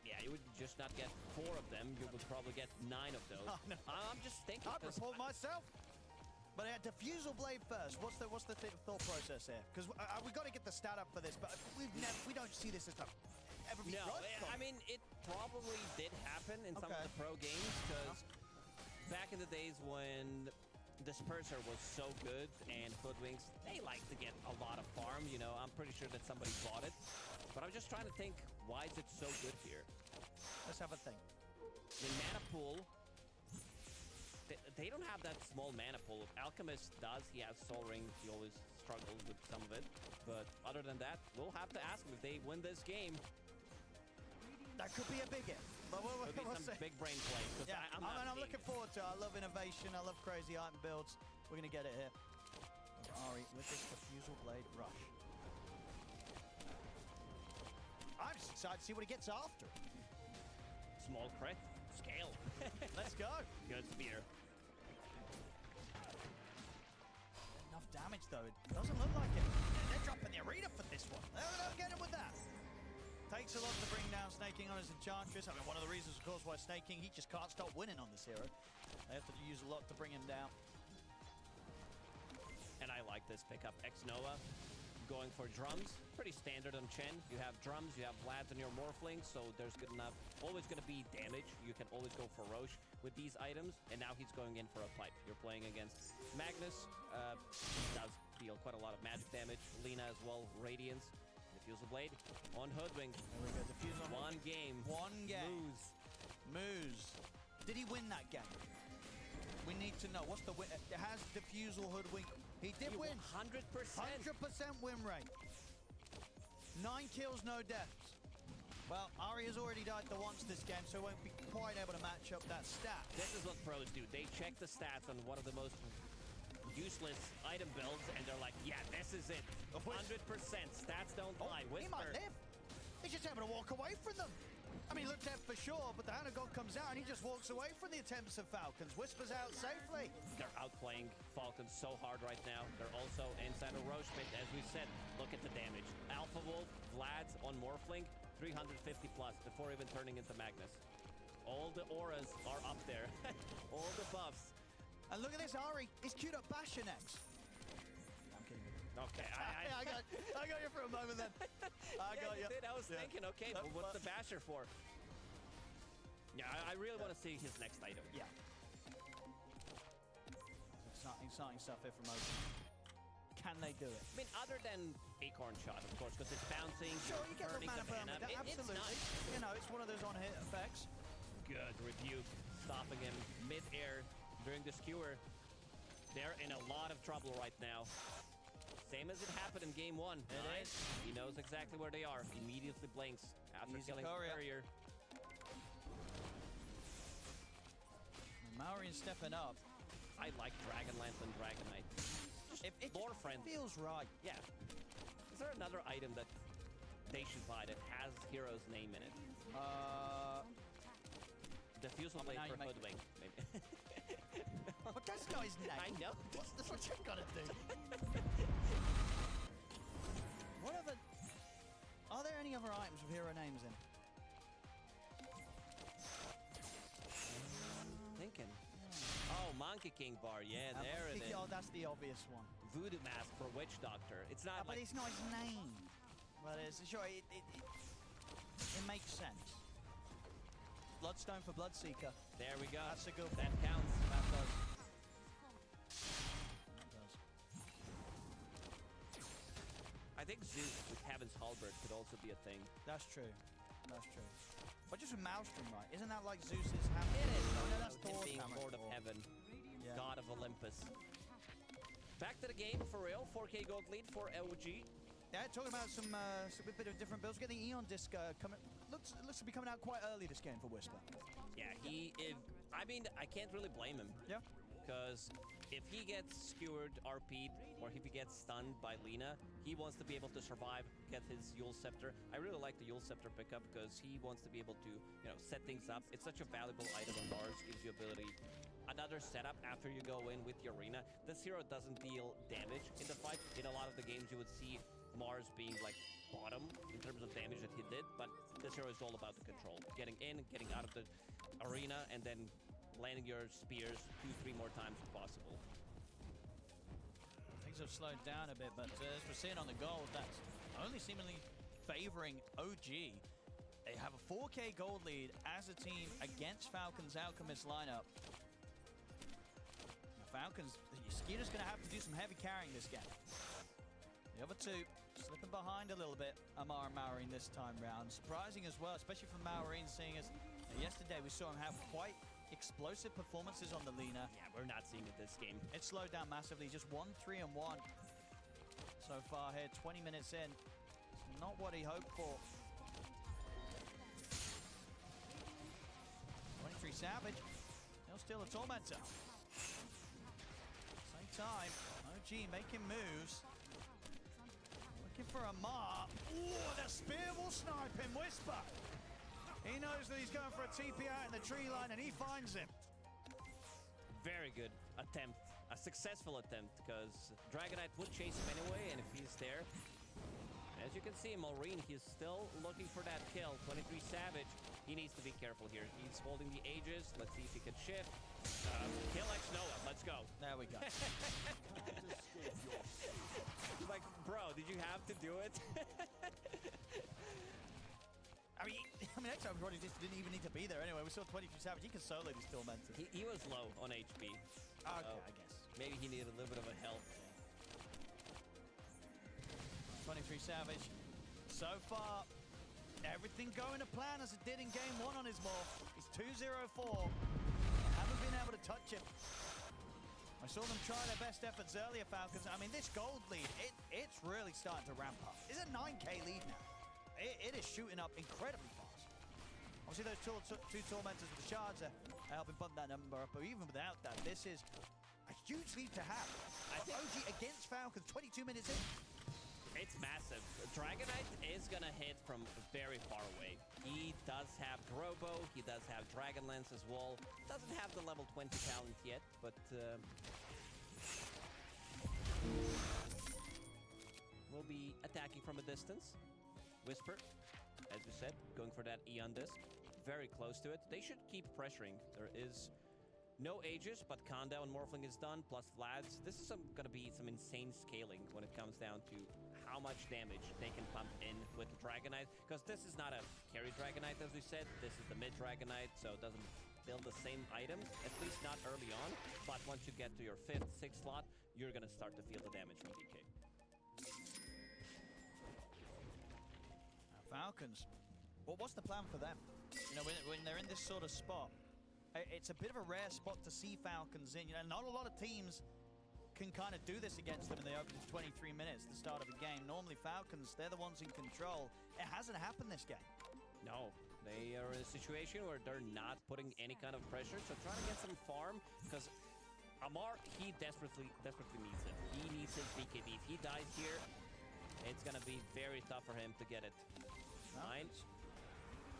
Yeah, you would just not get 4 of them. You would probably get 9 of those. Oh, no. I'm just thinking. I'd 'cause report myself. But I had Diffusal Blade first. What's the thought process here? Because we got to get the stat up for this, but we don't see this as ever be No, growth from. I mean, it probably did happen in some of Okay. the pro games because back in the days when Disperser was so good and Hoodwinks, they like to get a lot of farm. You know, I'm pretty sure that somebody bought it. But I'm just trying to think, why is it so good here? Let's have a think. The mana pool, they don't have that small mana pool. Alchemist does. He has Soul Ring. He always struggles with some of it. But other than that, we'll have to ask him if they win this game. That could be a big hit. But we'll Could be we'll some see. big brain play. 'Cause Yeah, I'm not I'm seeing looking it. forward to it. I love innovation. I love crazy item builds. We're going to get it here. Ari with this Diffusal Blade rush. I'm just excited to see what he gets after. Small crit. Scale. Let's go. Good spear. Enough damage, though. It doesn't look like it. They're dropping the arena for this one. They'll get him with that. Takes a lot to bring down Snaking on his Enchantress. I mean, one of the reasons, of course, why Snaking, he just can't stop winning on this hero. They have to use a lot to bring him down. And I like this pickup. X-Nova going for drums. Pretty standard on Chen. You have drums, you have Vlads on your Morphling, so there's good enough. Always going to be damage. You can always go for Roche with these items. And now he's going in for a pipe. You're playing against Magnus. He does deal quite a lot of magic damage. Lina as well. Radiance. Diffusal Blade on Hoodwink. There we go. Diffusal. One game. One game. Lose. Moose. Did he win that game? We need to know. What's the win? Has Diffusal Hoodwink? He did win. 100%. 100% win rate. 9 kills, no deaths. Well, Ari has already died the once this game, so won't be quite able to match up that stat. This is what pros do. They check the stats on one of the most useless item builds, and they're like, yeah, this is it. 100%. Stats don't lie. He might Whisper. live. He's just able to walk away from them. I mean, he looked dead for sure, but the Hand of God comes out and he just walks away from the attempts of Falcons. Whispers out safely. They're outplaying Falcons so hard right now. They're also inside of Roche Pit. As we said, look at the damage. Alpha Wolf, Vlad's on Morphling, 350 plus before even turning into Magnus. All the auras are up there. All the buffs. And look at this, Ari. He's queued up Basher next. I'm kidding you. Okay, I got you for a moment then. I got you. Did. I was thinking, okay, but what's the Basher for? Yeah, I really want to see his next item. Yeah. Exciting stuff here from Ocean. Can they do it? I mean, other than Acorn Shot, of course, because it's bouncing, Sure, you get the burning mana the burn mana. with that. It's Absolutely. nice. You know, it's one of those on-hit effects. Good rebuke, stopping him mid-air during the skewer. They're in a lot of trouble right now. Same as it happened in game 1. It is. He knows exactly where they are. Immediately blinks after Easy killing courier. the courier. Maorian stepping up. I like Dragonlance and Dragon Knight. If it Lore just friendly. feels right. Yeah. Is there another item that they should buy that has hero's name in it? Diffusal Blade now you for make- Hoodwink, maybe. But that's not his name. I know. That's what you've got to do. What other other items with hero names in? Thinking. Oh, Monkey King bar. Yeah, there it is. Oh, that's the obvious one. Voodoo mask for Witch Doctor. It's not But like... it's not his name. But it's sure it makes sense. Bloodstone for Bloodseeker. There we go. That's a good That one. counts. That does. That does. I think Zeus with Heaven's Halberd could also be a thing. That's true. That's true. But just with Maelstrom, right? Isn't that like Zeus's hammer? It is. No, that's Him Thor's being hammer. Lord of Heaven, Yeah. God of Olympus. Back to the game for real. 4K gold lead for OG. Yeah, talking about some bit of different builds. Getting the Eon disc coming. Looks to be coming out quite early this game for Whisper. Yeah, I mean, I can't really blame him. Yeah. Because if he gets skewered, RP'd, or if he gets stunned by Lina, he wants to be able to survive, get his Yule Scepter. I really like the Yule Scepter pickup because he wants to be able to, set things up. It's such a valuable item on Mars, gives you ability. Another setup after you go in with your arena. This hero doesn't deal damage in the fight. In a lot of the games, you would see Mars being like bottom in terms of damage that he did, but this hero is all about the control. Getting in, getting out of the arena, and then landing your spears 2-3 more times if possible. Things have slowed down a bit, but as we're seeing on the gold, that's only seemingly favoring OG. They have a 4K gold lead as a team against Falcons' Alchemist lineup. The Falcons, Skeeter's going to have to do some heavy carrying this game. The other two slipping behind a little bit. Amar and Maureen this time round. Surprising as well, especially from Maureen, seeing as yesterday we saw him have quite explosive performances on the Lina. Yeah, we're not seeing it this game. It slowed down massively, just 1-3-1 so far here, 20 minutes in. It's not what he hoped for. 23 Savage, he'll steal a Tormentor. Same time, OG making moves. Looking for Amar. Ooh, the spear will snipe him, Whisper. He knows that he's going for a TP out in the tree line, and he finds him. Very good attempt. A successful attempt, because Dragonite would chase him anyway, and if he's there... As you can see, Maureen, he's still looking for that kill. 23 Savage, he needs to be careful here. He's holding the Aegis. Let's see if he can shift. Kill X Noah, let's go. There we go. Like, bro, did you have to do it? I mean, Exile probably just didn't even need to be there anyway. We saw 23 Savage. He can solo these Tormentors. He was low on HP. Okay, I guess. Maybe he needed a little bit of a help. 23 Savage. So far, everything going to plan as it did in game 1 on his morph. He's 2-0-4. Haven't been able to touch him. I saw them try their best efforts earlier, Falcons. I mean, this gold lead, it's really starting to ramp up. It's a 9K lead now. It is shooting up incredibly fast. Obviously, those two Tormentors with the shards are helping bump that number up, but even without that, this is a huge lead to have. I think OG against Falcons, 22 minutes in. It's massive. Dragonite is gonna hit from very far away. He does have Drobo, he does have Dragonlance as well. Doesn't have the level 20 talent yet, but will be attacking from a distance. Whisper, as we said, going for that Eon disc. Very close to it. They should keep pressuring. There is no Aegis, but Countdown Morphling is done, plus Vlads. This is gonna be some insane scaling when it comes down to how much damage they can pump in with the Dragonite. Because this is not a carry Dragonite, as we said. This is the mid Dragonite, so it doesn't build the same items, at least not early on. But once you get to your 5th, 6th slot, you're gonna start to feel the damage from DK. Falcons, what's the plan for them? When they're in this sort of spot, it's a bit of a rare spot to see Falcons in. Not a lot of teams can kind of do this against them in the opening 23 minutes, the start of a game. Normally Falcons, they're the ones in control. It hasn't happened this game. No, they are in a situation where they're not putting any kind of pressure, so trying to get some farm, because Amar, he desperately needs it. He needs his BKB. If he dies here, it's gonna be very tough for him to get it. Nine.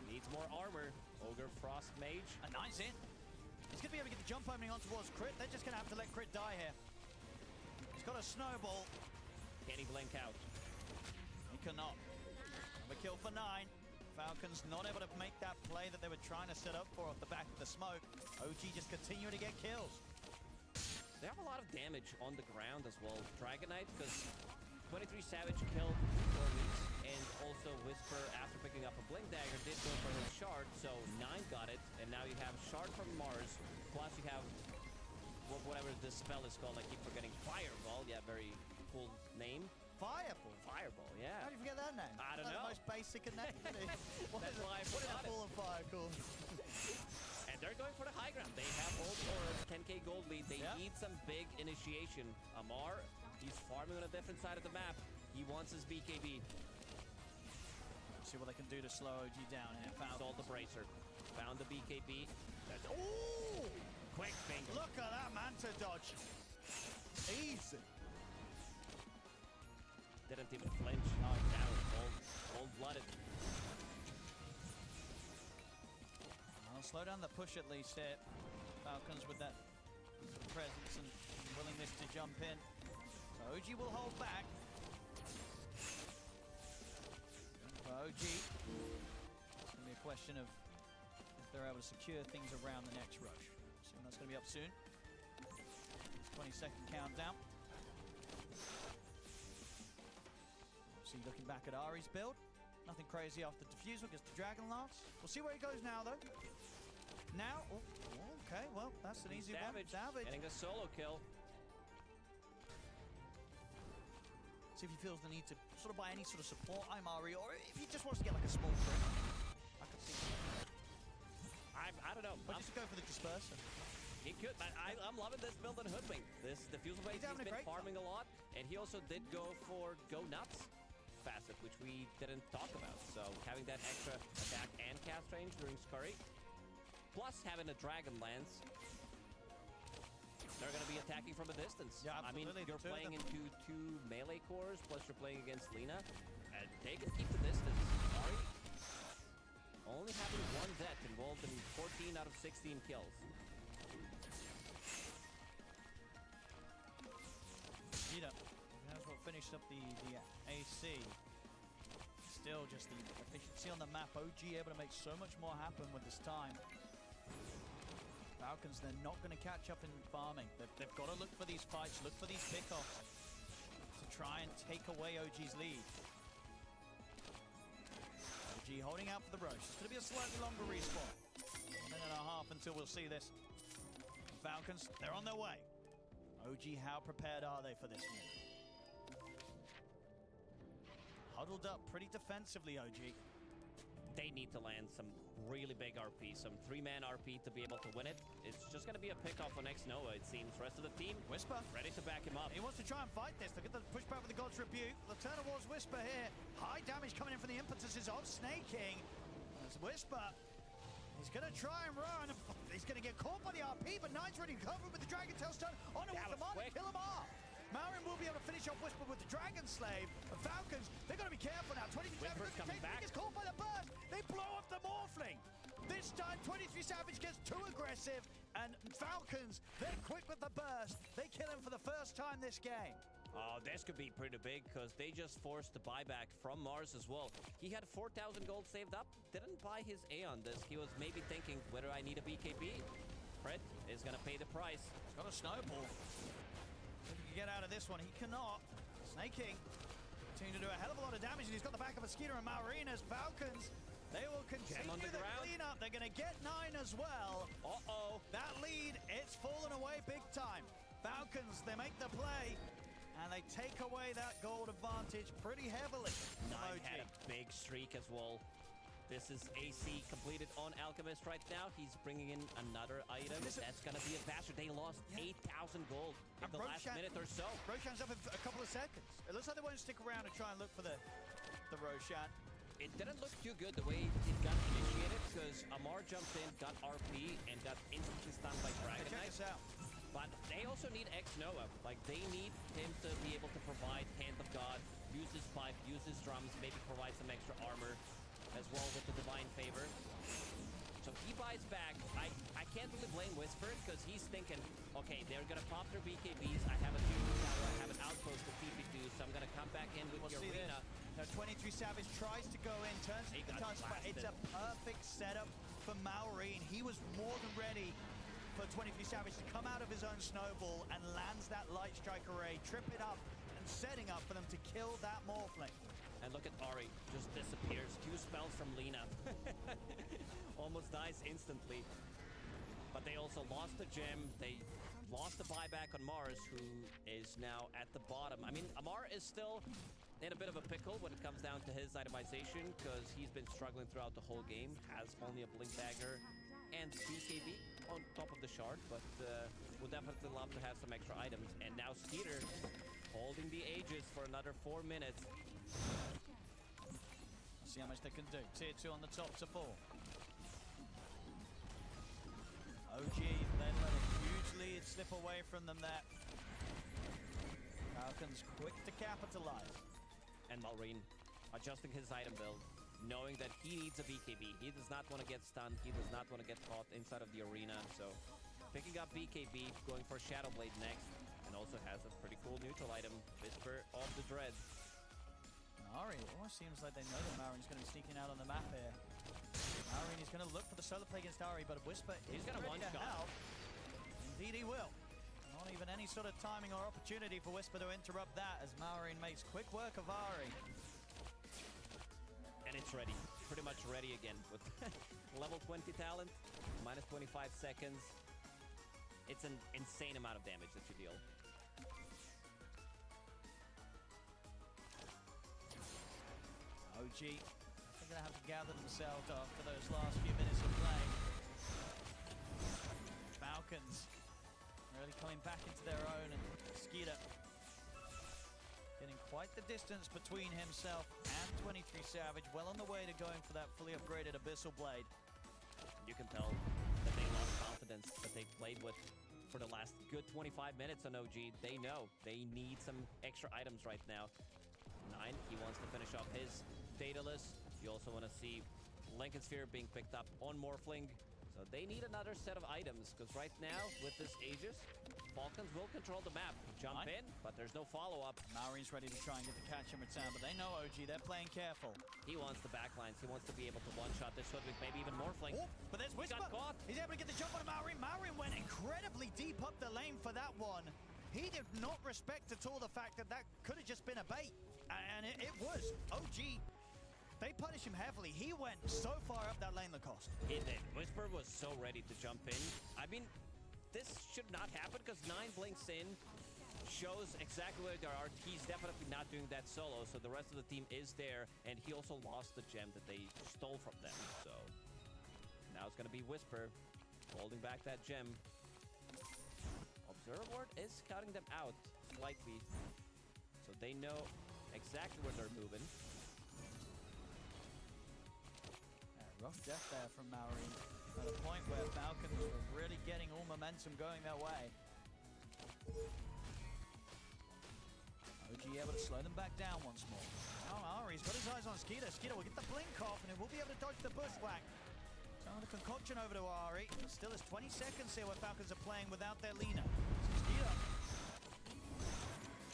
Needs more armor. Ogre Frost Mage. A 9's in. He's going to be able to get the jump opening on towards Crit. They're just going to have to let Crit die here. He's got a snowball. Can he blink out? He cannot. But kill for 9. Falcons not able to make that play that they were trying to set up for off the back of the smoke. OG just continuing to get kills. They have a lot of damage on the ground as well. Dragon Knight, because 23 Savage killed Corvus, and also Whisper, after picking up a Blink Dagger, did go for his shard, so 9 got it, and now you have shard from Mars, plus you have whatever this spell is called. I keep forgetting. Fireball, yeah, very cool name. Fireball? Fireball, yeah. How do you forget that name? I don't know. The most basic and name. That's why I put it on it. Full of fire, cool. And they're going for the high ground. They have old auras, 10k gold lead. They Yeah. need some big initiation. Amar, he's farming on a different side of the map. He wants his BKB. See what they can do to slow OG down here. Sold the bracer. Found the BKB. That's, ooh! Quick finger. Look at that Manta dodge. Easy. Didn't even flinch. Oh, down. Cold-blooded. I'll slow down the push at least here. Falcons with that sort of presence and willingness to jump in. So OG will hold back. For OG, it's going to be a question of if they're able to secure things around the next rush. So that's going to be up soon. 20-second countdown. See, looking back at Ari's build. Nothing crazy after Diffusal, gets the Dragon Lance. We'll see where he goes now, though. Now, okay, well, that's an easy one. Savage. Getting a solo kill. See if he feels the need to sort of buy any sort of support. I'm Ari, or if he just wants to get like a small crit. I could see. I don't know. Or just go for the disperser. He could, but I'm loving this build on Hoodwink. This Diffusal base, he's been farming a lot, and he also did go for Go Nuts facet, which we didn't talk about. So having that extra attack and cast range during Scurry, plus having a Dragon Lance, they're going to be attacking from a distance. Yeah, I mean, absolutely. you're playing into 2 melee cores, plus you're playing against Lina, and they can keep the distance. Ari only having 1 death involved in 14 out of 16 kills. Gita, that's what finished up the AC. Still just the efficiency on the map. OG able to make so much more happen with this time. Falcons, they're not going to catch up in farming. They've got to look for these fights, look for these pickoffs to try and take away OG's lead. OG holding out for the rush. It's going to be a slightly longer respawn. 1.5 minutes until we'll see this. Falcons, they're on their way. OG, how prepared are they for this move? Huddled up pretty defensively, OG. They need to land some really big RP, some 3-man RP to be able to win it. It's just going to be a pick-off on X-Nova, it seems. Rest of the team, Whisper, ready to back him up. he wants to try and fight this. Look at the pushback with the God's Rebuke. The turn towards Whisper here. High damage coming in from the impetuses of Snaking. As Whisper, he's going to try and run. He's going to get caught by the RP, but Knight's ready to cover with the Dragon Tail Stone. On it with the Mana, kill him off. Marin will be able to finish off Whisper with the Dragon Slave. The Falcons, they've got to be careful now. 23 Whisper's Savage coming back. gets caught by the burst. They blow off the Morphling. This time, 23 Savage gets too aggressive, and Falcons, they're quick with the burst. They kill him for the first time this game. Oh, this could be pretty big, because they just forced the buyback from Mars as well. He had 4,000 gold saved up, didn't buy his A on this. He was maybe thinking whether I need a BKB. Fred is going to pay the price. He's got a snowball. If he can get out of this one, he cannot. Snake King continue to do a hell of a lot of damage, and he's got the back of a Skeeter and Marina's Falcons. They will continue on the the ground. cleanup. They're going to get 9 as well. Uh-oh. That lead, it's fallen away big time. Falcons, they make the play, and they take away that gold advantage pretty heavily. Nine had a big streak as well. This is AC completed on Alchemist right now. He's bringing in another item. That's going to be a bastard. They lost 8,000 gold in the last minute or so. Roshan's up in a couple of seconds. It looks like they won't stick around and try and look for the Roshan. It didn't look too good the way it got initiated, because Amar jumped in, got RP, and got instantly stunned by Dragon Check Knight. this out. But they also need X-Nova. Like, they need him to be able to provide Hand of God, use his pipe, use his drums, maybe provide some extra armor as well with the Divine Favor. So he buys back. I can't really blame Whisper, because he's thinking, okay, they're going to pop their BKBs. I have a Junko tower, I have an outpost to TP2, so I'm going to come back in with the arena. Now 23 Savage tries to go in, turns He to the got touch, but it's a perfect setup for Maureen. He was more than ready for 23 Savage to come out of his own snowball and lands that light strike array, trip it up, and setting up for them to kill that Morphling. And look at Ari, just disappears. 2 spells from Lina. Almost dies instantly. But they also lost the gem. They lost the buyback on Mars, who is now at the bottom. I mean, Amar is still in a bit of a pickle when it comes down to his itemization, because he's been struggling throughout the whole game. Has only a Blink Dagger and BKB on top of the shard, but would definitely love to have some extra items. And now Skeeter holding the Aegis for another 4 minutes. See how much they can do. Tier 2 on the top to 4. OG then let a huge lead slip away from them there. Falcons quick to capitalize. And Malrine adjusting his item build, knowing that he needs a BKB. He does not want to get stunned. He does not want to get caught inside of the arena. So picking up BKB, going for Shadow Blade next, and also has a pretty cool neutral item, Whisper of the Dread. Ari, it almost seems like they know that Maureen's going to be sneaking out on the map here. Maureen is going to look for the solo play against Ari, but Whisper is He's gonna ready to one-shot. help. Indeed he will. Not even any sort of timing or opportunity for Whisper to interrupt that, as Maureen makes quick work of Ari. And it's ready. Pretty much ready again with level 20 talent, minus 25 seconds. It's an insane amount of damage that you deal. OG, they're going to have to gather themselves after those last few minutes of play. Falcons really coming back into their own, and Skeeter getting quite the distance between himself and 23 Savage, well on the way to going for that fully upgraded Abyssal Blade. You can tell that they lost confidence that they played with for the last good 25 minutes on OG. They know they need some extra items right now. 9, he wants to finish off his Daedalus. You also want to see Lincoln Sphere being picked up on Morphling. So they need another set of items, because right now, with this Aegis, Falcons will control the map. Jump in, but there's no follow-up. Maureen's ready to try and get the catch in return, but they know OG, they're playing careful. He wants the backlines. He wants to be able to one-shot this Hoodwink, maybe even Morphling. Oh, but there's Whisper. Got caught. He's able to get the jump on Maureen. Maureen went incredibly deep up the lane for that one. He did not respect at all the fact that that could have just been a bait. And it was. OG, they punish him heavily. He went so far up that lane, Lacoste. He did. Whisper was so ready to jump in. I mean, this should not happen, because 9 blinks in, shows exactly where they are. He's definitely not doing that solo, so the rest of the team is there, and he also lost the gem that they stole from them. So now it's going to be Whisper holding back that gem. Observer Ward is scouting them out slightly, so they know exactly where they're moving. Rough death there from Maureen, at a point where Falcons were really getting all momentum going their way. OG able to slow them back down once more. Now Ari's got his eyes on Skeeter. Skeeter will get the blink off, and he will be able to dodge the bushwhack. Some of the concoction over to Ari. Still has 20 seconds here where Falcons are playing without their Lina. Skeeter,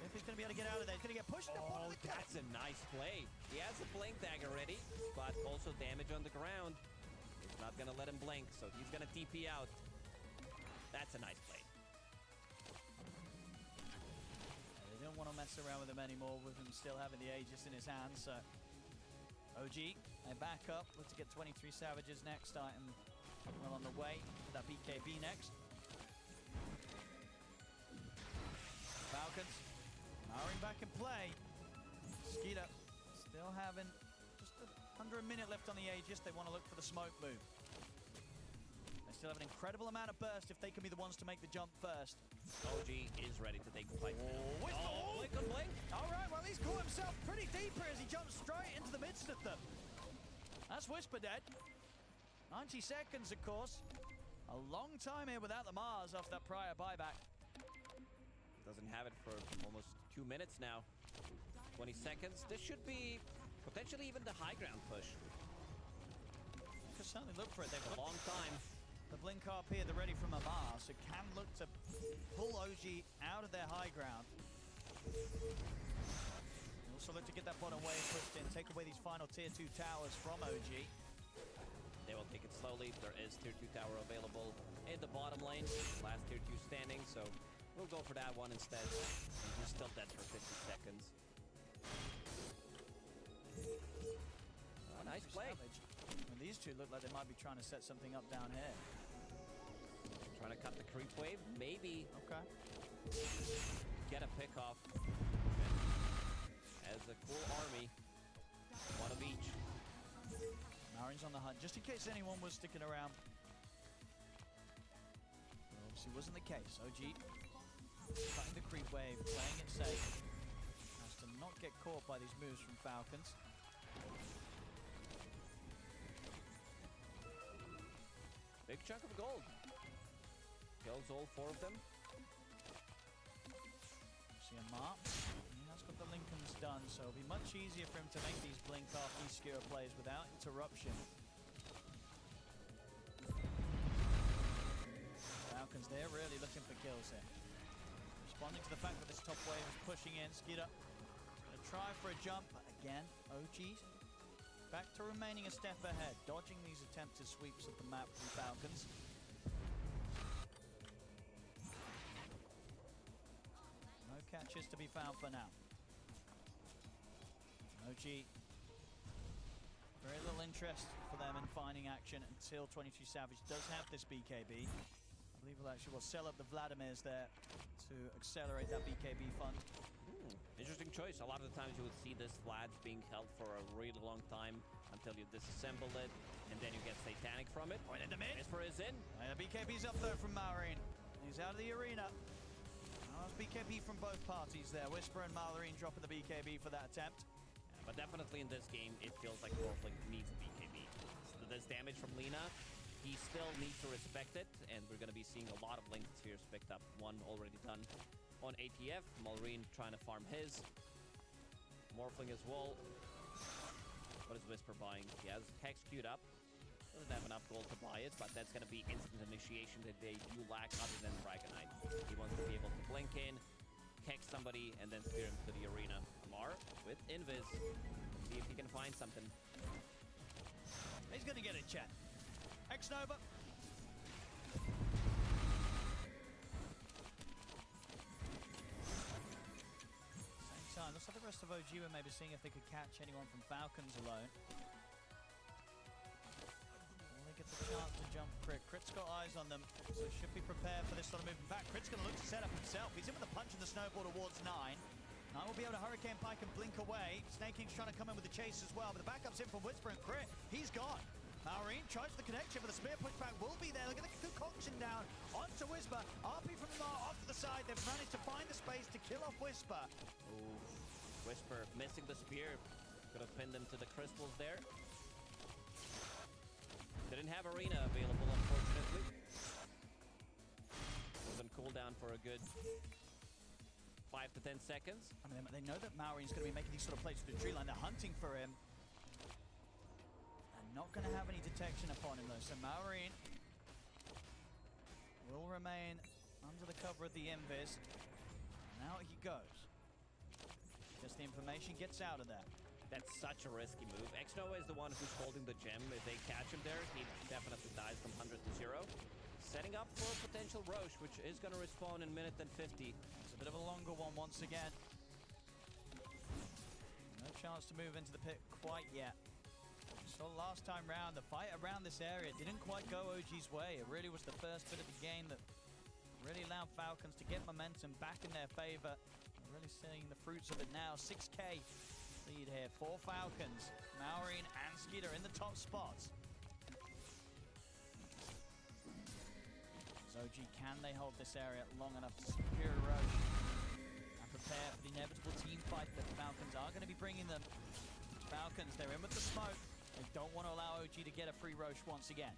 if he's going to be able to get out of there, he's going to get pushed. Oh, that's a nice play. He has a blink dagger ready, but also damage on the ground. He's not going to let him blink, so he's going to TP out. That's a nice play. They don't want to mess around with him anymore, with him still having the Aegis in his hand, so OG, they back up. Look to get 23 Savages next item. Well on the way. That BKB next. Falcons. Maureen back in play. Skeeter still having just under a minute left on the Aegis. They want to look for the smoke move. They still have an incredible amount of burst if they can be the ones to make the jump first. OG is ready to take the fight. Oh, blink on blink. All right, well, he's caught himself pretty deep here as he jumps straight into the midst of them. That's Whisper dead. 90 seconds, of course. A long time here without the Mars after that prior buyback. Doesn't have it for almost 2 minutes now. 20 seconds. This should be potentially even the high ground push. Could certainly look for it. They've A got long time. the blink up here, they're ready from a Mars, so can look to pull OG out of their high ground. Also look to get that bottom wave pushed in, take away these final tier 2 towers from OG. They will take it slowly. There is tier 2 tower available in the bottom lane. Last tier 2 standing, so we'll go for that one instead. He's still dead for 50 seconds. Oh, nice play. And these two look like they might be trying to set something up down here. Trying to cut the creep wave. Maybe Okay. get a pick off. As a cool army. One of each. Marin's on the hunt, just in case anyone was sticking around. Well, obviously wasn't the case. OG cutting the creep wave, playing it safe. Has to not get caught by these moves from Falcons. Big chunk of gold. Kills all 4 of them. See a mark. That's got the Lincolns done, so it'll be much easier for him to make these blink off these skewer plays without interruption. Falcons, they're really looking for kills here. Responding to the fact that this top wave is pushing in. Skida gonna try for a jump. Again, OG's back to remaining a step ahead, dodging these attempted sweeps of the map from Falcons. No catches to be found for now. OG, very little interest for them in finding action until 22 Savage does have this BKB. I believe we'll actually sell up the Vladimirs there to accelerate that BKB fund. Interesting choice. A lot of the times you would see this Vlad being held for a really long time until you disassemble it, and then you get Satanic from it. Point in the mid. Whisper is in. The BKB's up there from Malrine. He's out of the arena. That's BKB from both parties there. Whisper and Malrine dropping the BKB for that attempt. But definitely in this game, it feels like Morphling needs a BKB. So this damage from Lina, he still needs to respect it, and we're going to be seeing a lot of Link Spheres picked up. One already done on ATF. Malrine trying to farm his. Morphling as well. What is Whisper buying? He has Hex queued up. Doesn't have enough gold to buy it, but that's going to be instant initiation that they do lack other than Dragonite. He wants to be able to blink in, Hex somebody, and then spear him to the arena. Amar with Invis. See if he can find something. He's going to get a chat. X-Nova. Same time, looks like the rest of OG were maybe seeing if they could catch anyone from Falcons alone. Will they get the chance to jump Crit? Crit's got eyes on them, so should be prepared for this sort of movement back. Crit's going to look to set up himself. He's in with a punch in the snowball towards 9. Nine will be able to Hurricane Pike and blink away. Snake King's trying to come in with the chase as well, but the backup's in from Whisper and Crit. He's gone. Malrine tries the connection, but the spear pushback will be there. Look at the concoction down onto Whisper. RP from the off to the side. They've managed to find the space to kill off Whisper. Ooh, Whisper missing the spear. Could have pinned him to the crystals there. Didn't have Arena available, unfortunately. Was on cooldown for a good 5 to 10 seconds. I mean, they know that Malrine's going to be making these sort of plays for the tree line. They're hunting for him. Not going to have any detection upon him though, so Malrine will remain under the cover of the Invis. Now he goes. Just the information gets out of that. That's such a risky move. X-Nova is the one who's holding the gem. If they catch him there, he definitely dies from 100 to 0. Setting up for a potential Roche, which is going to respawn in minute and 50. It's a bit of a longer one once again. No chance to move into the pit quite yet. So last time round, the fight around this area didn't quite go OG's way. It really was the first bit of the game that really allowed Falcons to get momentum back in their favor. We're really seeing the fruits of it now. 6k lead here for Falcons. Malrine and Skeeter in the top spots. As OG, can they hold this area long enough to secure Roche and prepare for the inevitable team fight that Falcons are going to be bringing them? Falcons, they're in with the smoke. They don't want to allow OG to get a free Roche once again.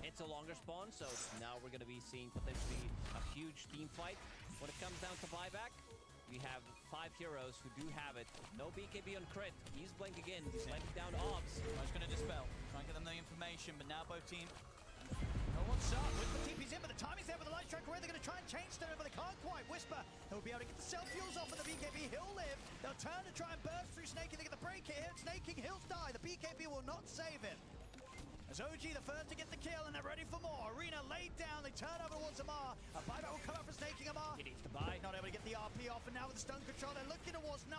It's a longer spawn, so now we're going to be seeing potentially a huge team fight. When it comes down to buyback, we have 5 heroes who do have it. No BKB on Crit. He's blink again. He's letting down Obs. I was going to dispel, try and get them the information, but now both team no what's up. Whisper TP's in, but the timing's there with the light strike away. They're going to try and change stone, but they can't quite. Whisper, they'll be able to get the self-fuels off of the BKB. He'll live. They'll turn to try and burst through Snaking. They get the break here. Snaking, he'll die. The BKB will not save him. As OG the first to get the kill, and they're ready for more. Arena laid down, they turn over towards Amar. A buyback will come up for Snaking Amar. He needs to buy. Not able to get the RP off, and now with the stun control, they're looking towards 9.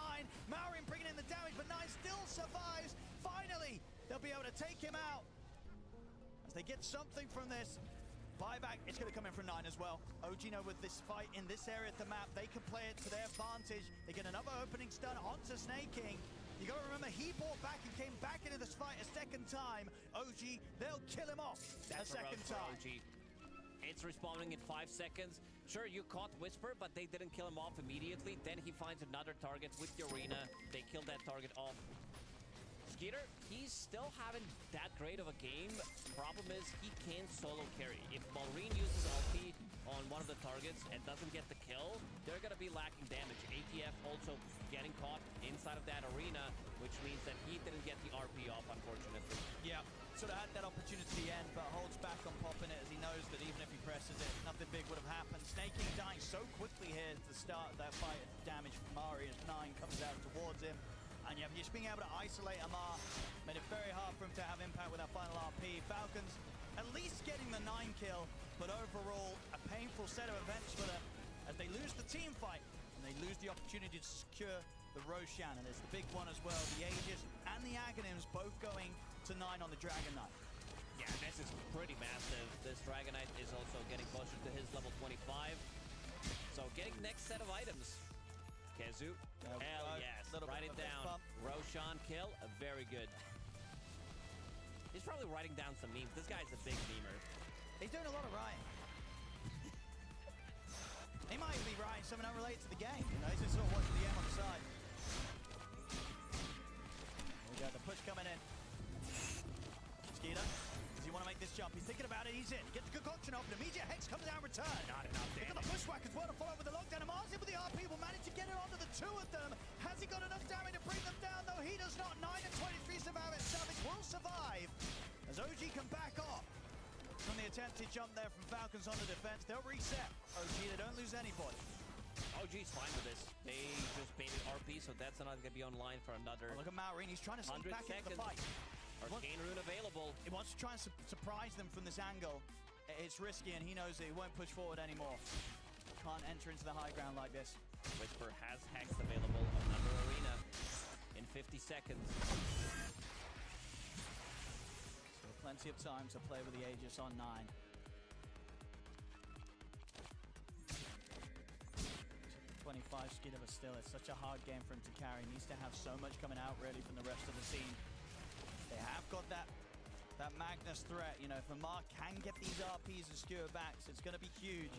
Maureen bringing in the damage, but 9 still survives. Finally, they'll be able to take him out. As they get something from this. Buyback, it's going to come in from 9 as well. OG know with this fight in this area of the map, they can play it to their advantage. They get another opening stun onto Snaking. You got to remember, he bought back and came back into this fight a second time. OG, they'll kill him off a second time. OG. It's respawning in 5 seconds. Sure, you caught Whisper, but they didn't kill him off immediately. Then he finds another target with the Arena. They kill that target off. Skeeter, he's still having that great of a game. Problem is, he can't solo carry. If Maureen uses ulti on one of the targets and doesn't get the kill, they're gonna be lacking damage. ATF also getting caught inside of that arena, which means that he didn't get the RP off, unfortunately. Yeah, sort of had that opportunity at the end, but holds back on popping it as he knows that even if he presses it, nothing big would have happened. Snaking dying so quickly here at the start of that fight. Damage from Mari as 9 comes out towards him. And yeah, just being able to isolate Amar made it very hard for him to have impact with that final RP. Falcons at least getting the 9 kill, but overall a painful set of events for them as they lose the team fight and they lose the opportunity to secure the Roshan. And it's the big one as well, the Aegis and the Aghanims both going to 9 on the Dragon Knight. Yeah, this is pretty massive. This Dragon Knight is also getting closer to his level 25. So getting next set of items. Kezu, hell yes, write it down. Roshan kill, very good. He's probably writing down some memes. This guy's a big memer. He's doing a lot of writing. He might be writing something unrelated to the game. You know, he's just sort of watching the game on the side. There we go, the push coming in. Skeeter, does he want to make this jump? He's thinking about it, he's in. Gets the concoction off, an immediate hex comes out in return. Not enough damage. Look at the bushwhack as well to follow with the lockdown. And Marzi with the RP will manage to get it onto the 2 of them. Has he got enough damage to bring them down? No, he does not. 9 and 23 survive it. Savage will survive as OG can back off from the attempted jump there from Falcons on the defense. They'll reset. OG, they don't lose anybody. OG's fine with this. They just baited RP, so that's not going to be online for another. Oh, look at Maureen. He's trying to sneak 100 back into the seconds. fight. Arcane Rune available. He wants to try and surprise them from this angle. It's risky, and he knows that he won't push forward anymore. Can't enter into the high ground like this. Whisper has Hex available. Another arena in 50 seconds. Still plenty of time to play with the Aegis on 9. 25 Skeeter, but still, it's such a hard game for him to carry. He needs to have so much coming out, really, from the rest of the team. They have got that Magnus threat. You know, if Amar can get these RPs and skewer backs, it's going to be huge.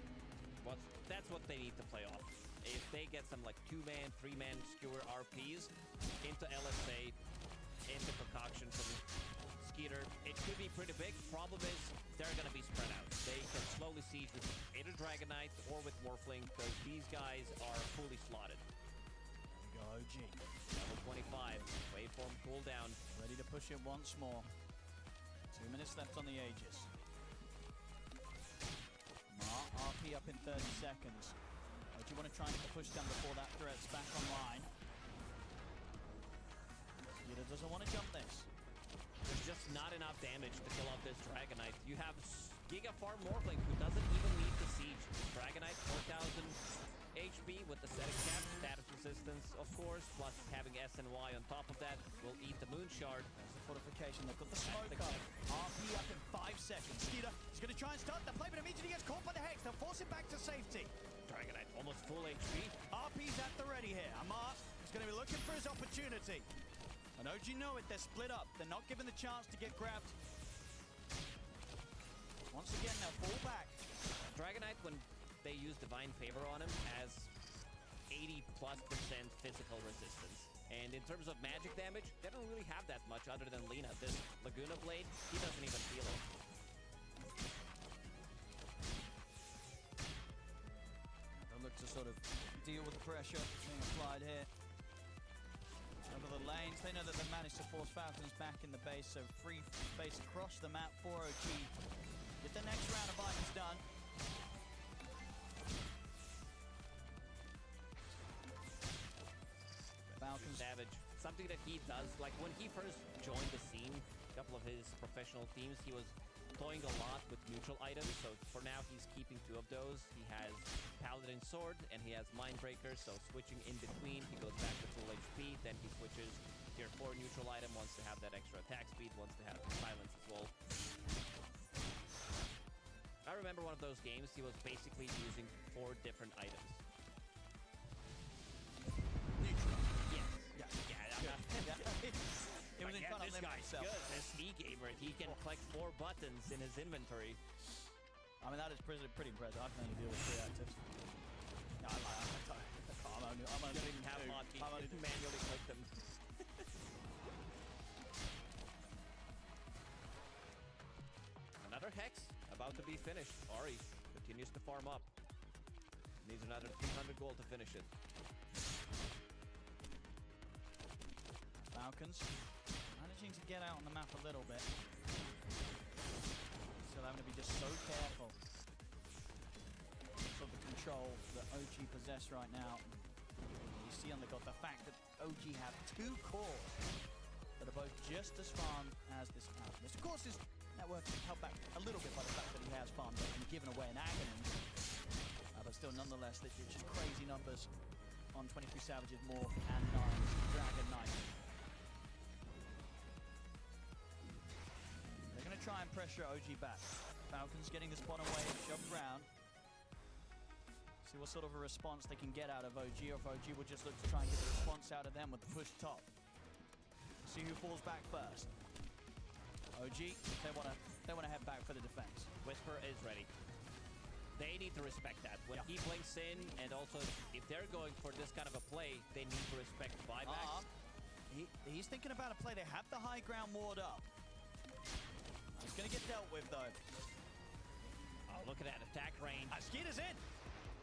That's what they need to play off. If they get some like 2-man, 3-man skewer RPs into LSA, into concoction from Skeeter, it could be pretty big. Problem is, they're going to be spread out. They can slowly siege with either Dragon Knight or with Morphling, because these guys are fully slotted. There we go, OG. Level 25, waveform cooldown. Ready to push it once more. 2 minutes left on the Aegis. Mar, RP up in 30 seconds. Do you want to try and get the push down before that threat's back online? Skeeter doesn't want to jump this. There's just not enough damage to kill off this Dragon Knight. You have Giga Farm Morphling, who doesn't even need to siege. Dragon Knight, 4,000 HP with the setting cap, status resistance, of course, plus having SNY on top of that will eat the Moon Shard. There's the fortification. They've got the smoke up. RP up in 5 seconds. Skeeter is going to try and start the play, but immediately gets caught by the Hex. They'll force it back to safety. Dragon Knight, almost full HP. RP's at the ready here. Amar is going to be looking for his opportunity. And OG know it, they're split up. They're not given the chance to get grabbed. Once again, they'll fall back. Dragon Knight, when they use Divine Favor on him, has 80+% physical resistance. And in terms of magic damage, they don't really have that much other than Lina. This Laguna Blade, he doesn't even feel it. They'll look to sort of deal with the pressure being applied here. Over the lanes. They know that they've managed to force Falcons back in the base, so free space across the map for OG. Get the next round of items done. Falcons. Savage. Something that he does, like when he first joined the scene, a couple of his professional teams, he was toying a lot with neutral items. So for now, he's keeping 2 of those. He has Paladin Sword and he has Mindbreaker. So switching in between, he goes back to full HP. Then he switches tier 4 neutral item, wants to have that extra attack speed, wants to have silence as well. I remember one of those games, he was basically using 4 different items. Neutral. Yes. Yeah. It was in Yeah, fun this limit guy's himself. good. This e-gamer, he can collect 4 buttons in his inventory. I mean, that is pretty impressive. I can only deal with 3 actives. No, I'm only You don't even have two. hotkey. I'm only You manually click them. Another Hex about to be finished. Ari continues to farm up. Needs another 300 gold to finish it. Falcons managing to get out on the map a little bit. Still having to be just so careful of the control that OG possess right now. You see on the fact that OG have 2 cores that are both just as farmed as this Alchemist. Of course, his network is held back a little bit by the fact that he has farmed it and given away an Aghanim. But still, nonetheless, it's just crazy numbers on 23 Savages, Morph, and 9 Dragon Knight. They're going to try and pressure OG back. Falcons getting the spawn away, shoved around. See what sort of a response they can get out of OG, or if OG will just look to try and get the response out of them with the push top. See who falls back first. OG, they want to head back for the defense. Whisper is ready. They need to respect that. When he blinks in, and also if they're going for this kind of a play, they need to respect buyback. He's thinking about a play. They have the high ground ward up. He's going to get dealt with, though. Oh, look at that attack range. Skeeter's in.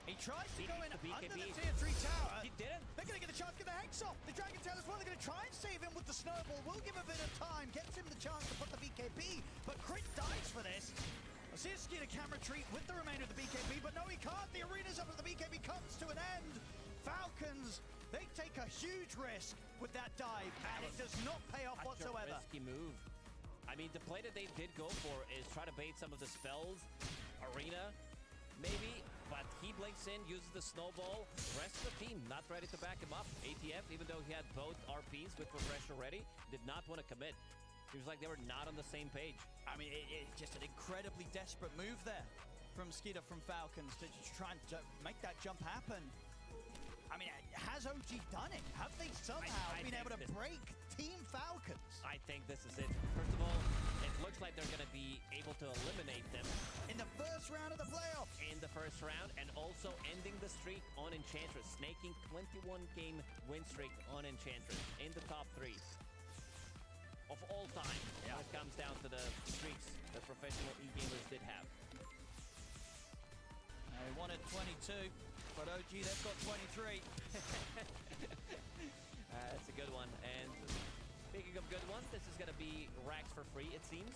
He tries to go in the under BKB. the tier 3 tower. He didn't. They're going to get a chance to get the Hex off. The Dragon Tail as well. They're going to try and save him with the snowball. Will give a bit of time. Gets him the chance to put the BKB. But Crit dies for this. I see Skeeter can retreat with the remainder of the BKB, but no, he can't. The arena's up as the BKB comes to an end. Falcons, they take a huge risk with that dive, and it does not pay off Such a whatsoever. risky move. I mean, the play that they did go for is try to bait some of the spells. Arena, maybe, but he blinks in, uses the snowball. The rest of the team not ready to back him up. ATF, even though he had both RPs with Refresher ready, did not want to commit. It was like they were not on the same page. I mean, it's just an incredibly desperate move there from Skeeter from Falcons to try and make that jump happen. I mean, has OG done it? Have they somehow been able to break Team Falcons? I think this is it. First of all, it looks like they're going to be able to eliminate them In the first round of the playoff. in the first round, and also ending the streak on Enchantress, snaking 21-game win streak on Enchantress in the top 3 of all time. When it comes down to the streaks that professional e-gamers did have. They wanted 22, but OG, they've got 23. That's a good one. And speaking of good one, this is going to be racks for free, it seems.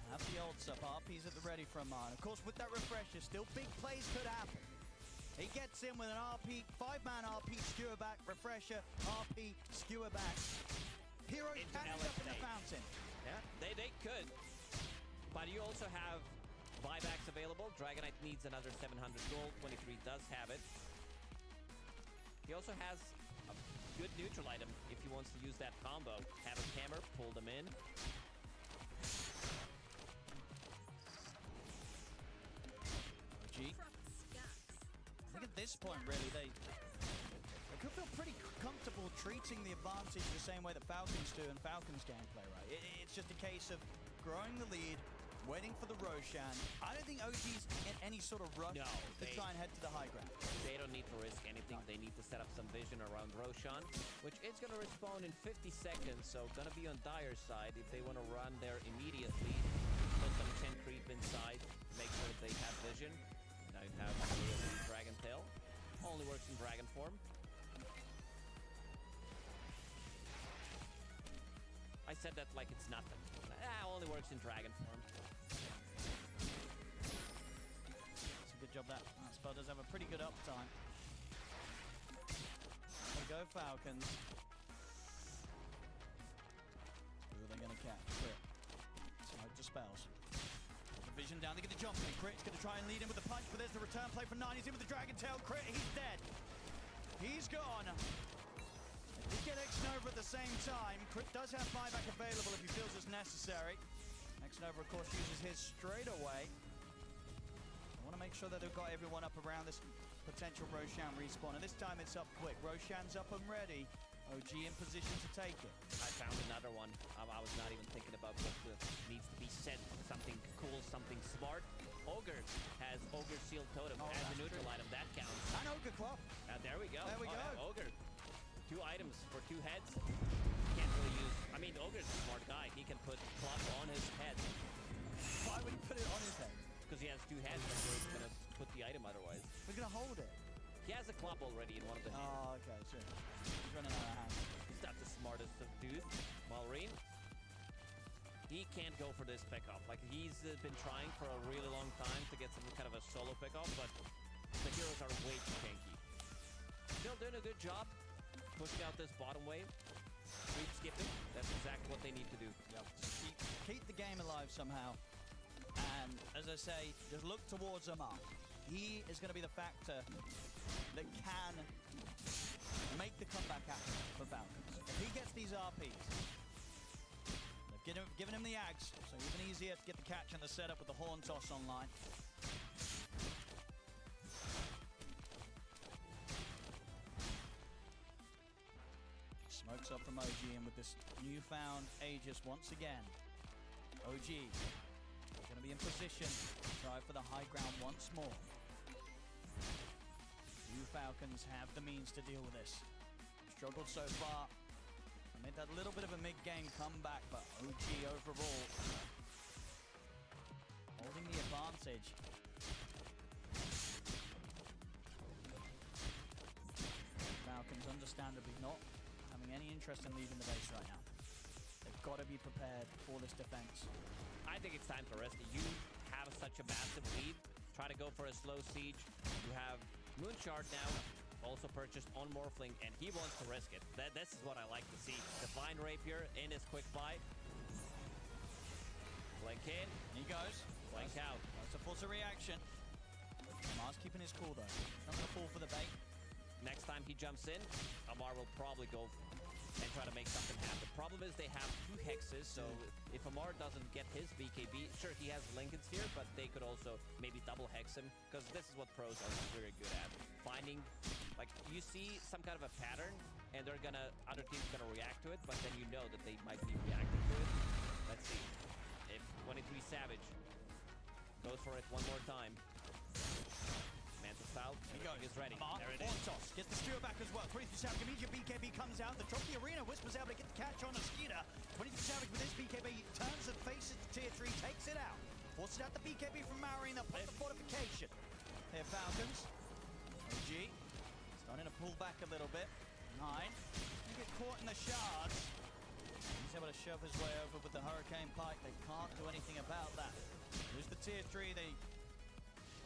Have the ult up. RP's at the ready from mine. Of course, with that refresher, still big plays could happen. He gets in with an RP, 5-man RP, skewer back, refresher, RP, skewer back. Heroes Into can end up in the LSA. fountain. Yeah, they could. But you also have buybacks available. Dragonite needs another 700 gold. 23 does have it. He also has a good neutral item if he wants to use that combo. Have a hammer, pull them in. OG. I think at this point, really, they could feel pretty comfortable treating the advantage the same way that Falcons do in Falcons gameplay, right? It's just a case of growing the lead, waiting for the Roshan. I don't think OG's in any sort of rush to try and head to the high ground. They don't need to risk anything. They need to set up some vision around Roshan, which is going to respawn in 50 seconds, so going to be on Dire's side if they want to run there immediately. Put some Chen creep inside, make sure that they have vision. Now you have Dragon Tail. Only works in dragon form. said that like it's nothing. Only works in dragon form. It's a good job that spell does have a pretty good uptime. There go Falcons. Who are they going to catch? Crit. Smoke dispels. The vision down, they get the jump. And Crit's going to try and lead in with the punch, but there's the return play from 9. He's in with the Dragon Tail. Crit, he's dead. He's gone. They did get X-Nova at the same time. Crit does have buyback available if he feels it's necessary. X-Nova, of course, uses his straight away. I want to make sure that they've got everyone up around this potential Roshan respawn. And this time it's up quick. Roshan's up and ready. OG in position to take it. I found another one. I was not even thinking about what needs to be said. Something cool, something smart. Ogre has Ogre Shield Totem as a neutral item. That counts. And Ogre Club. There we go. There we go. Yeah, Ogre. 2 items for 2 heads. Can't really use... I mean, Ogre's a smart guy. He can put Club on his head. Why would he put it on his head? Because he has 2 heads. That's where he's going to put the item otherwise. We're going to hold it. He has a club already in one of the hands. Oh, okay, sure. He's running out of hands. He's not the smartest of dudes. Malrine, he can't go for this pickup. Like, he's been trying for a really long time to get some kind of a solo pickup, but the heroes are way too tanky. Still doing a good job pushing out this bottom wave. Creep skipping. That's exactly what they need to do. Yep. Just keep the game alive somehow. And, as I say, just look towards Amar. He is going to be the factor that can make the comeback happen for Falcons. If he gets these RPs, they've given him the Ags, so even easier to get the catch and the setup with the Horn Toss online. Smokes up from OG, and with this newfound Aegis once again, OG is going to be in position to try for the high ground once more. You Falcons have the means to deal with this. Struggled so far. Made that little bit of a mid-game comeback, but OG overall holding the advantage. Falcons understandably not having any interest in leaving the base right now. They've got to be prepared for this defense. I think it's time to rest it. You have such a massive lead. Try to go for a slow siege. You have Moonshard now, also purchased on Morphling, and he wants to risk it. This is what I like to see. Divine Rapier in his quick buy. Blink in. And he goes. Blink out. That's a force of reaction. Amar's keeping his cool though. Not gonna fall for the bait. Next time he jumps in, Amar will probably go and try to make something happen. The problem is they have 2 hexes, so if Amar doesn't get his BKB, sure, he has Lincolns here, but they could also maybe double hex him, because this is what pros are very good at. Finding, like, you see some kind of a pattern, and other teams gonna react to it, but then you know that they might be reacting to it. Let's see. If 23 Savage goes for it one more time. Mantis foul. Is ready. Amar, There it is. Horn Toss gets the Stewart back as well. 23 Savage, immediate BKB comes out. The Trophy Arena Whisper's able to get the catch on a Skeeter. 23 Savage with his BKB turns and faces the tier 3, takes it out. Forces out the BKB from Marine, they'll put the fortification. Here, Falcons. OG starting to pull back a little bit. 9. They get caught in the shards. He's able to shove his way over with the Hurricane Pike. They can't do anything about that. There's the tier 3. They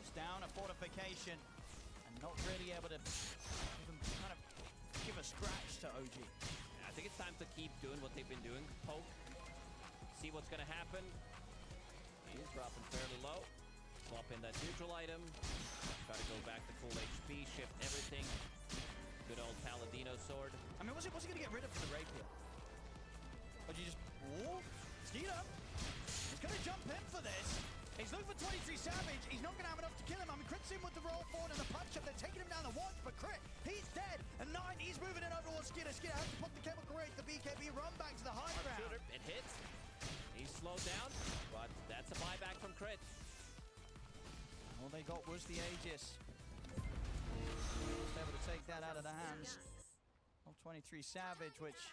was down a fortification and not really able to even kind of give a scratch to OG. I think it's time to keep doing what they've been doing. Poke. See what's going to happen. He's dropping fairly low. Swap in that neutral item. Try to go back to full HP. Shift everything. Good old Paladino sword. I mean, what's he going to get rid of for the rapier? Or do you just... Ooh, Skeeter! He's going to jump in for this. He's looking for 23 Savage. He's not going to have enough to kill him. I mean, Crit's in with the roll forward and the punch up. They're taking him down the watch, but Crit, he's dead. And 9, he's moving in over towards Skeeter. Skeeter has to pop the chemical race, the BKB, run back to the high ground. Shooter, it hits. He's slowed down, but that's a buyback from Crit. All they got was the Aegis. Was able to take that out of the hands of 23 Savage, which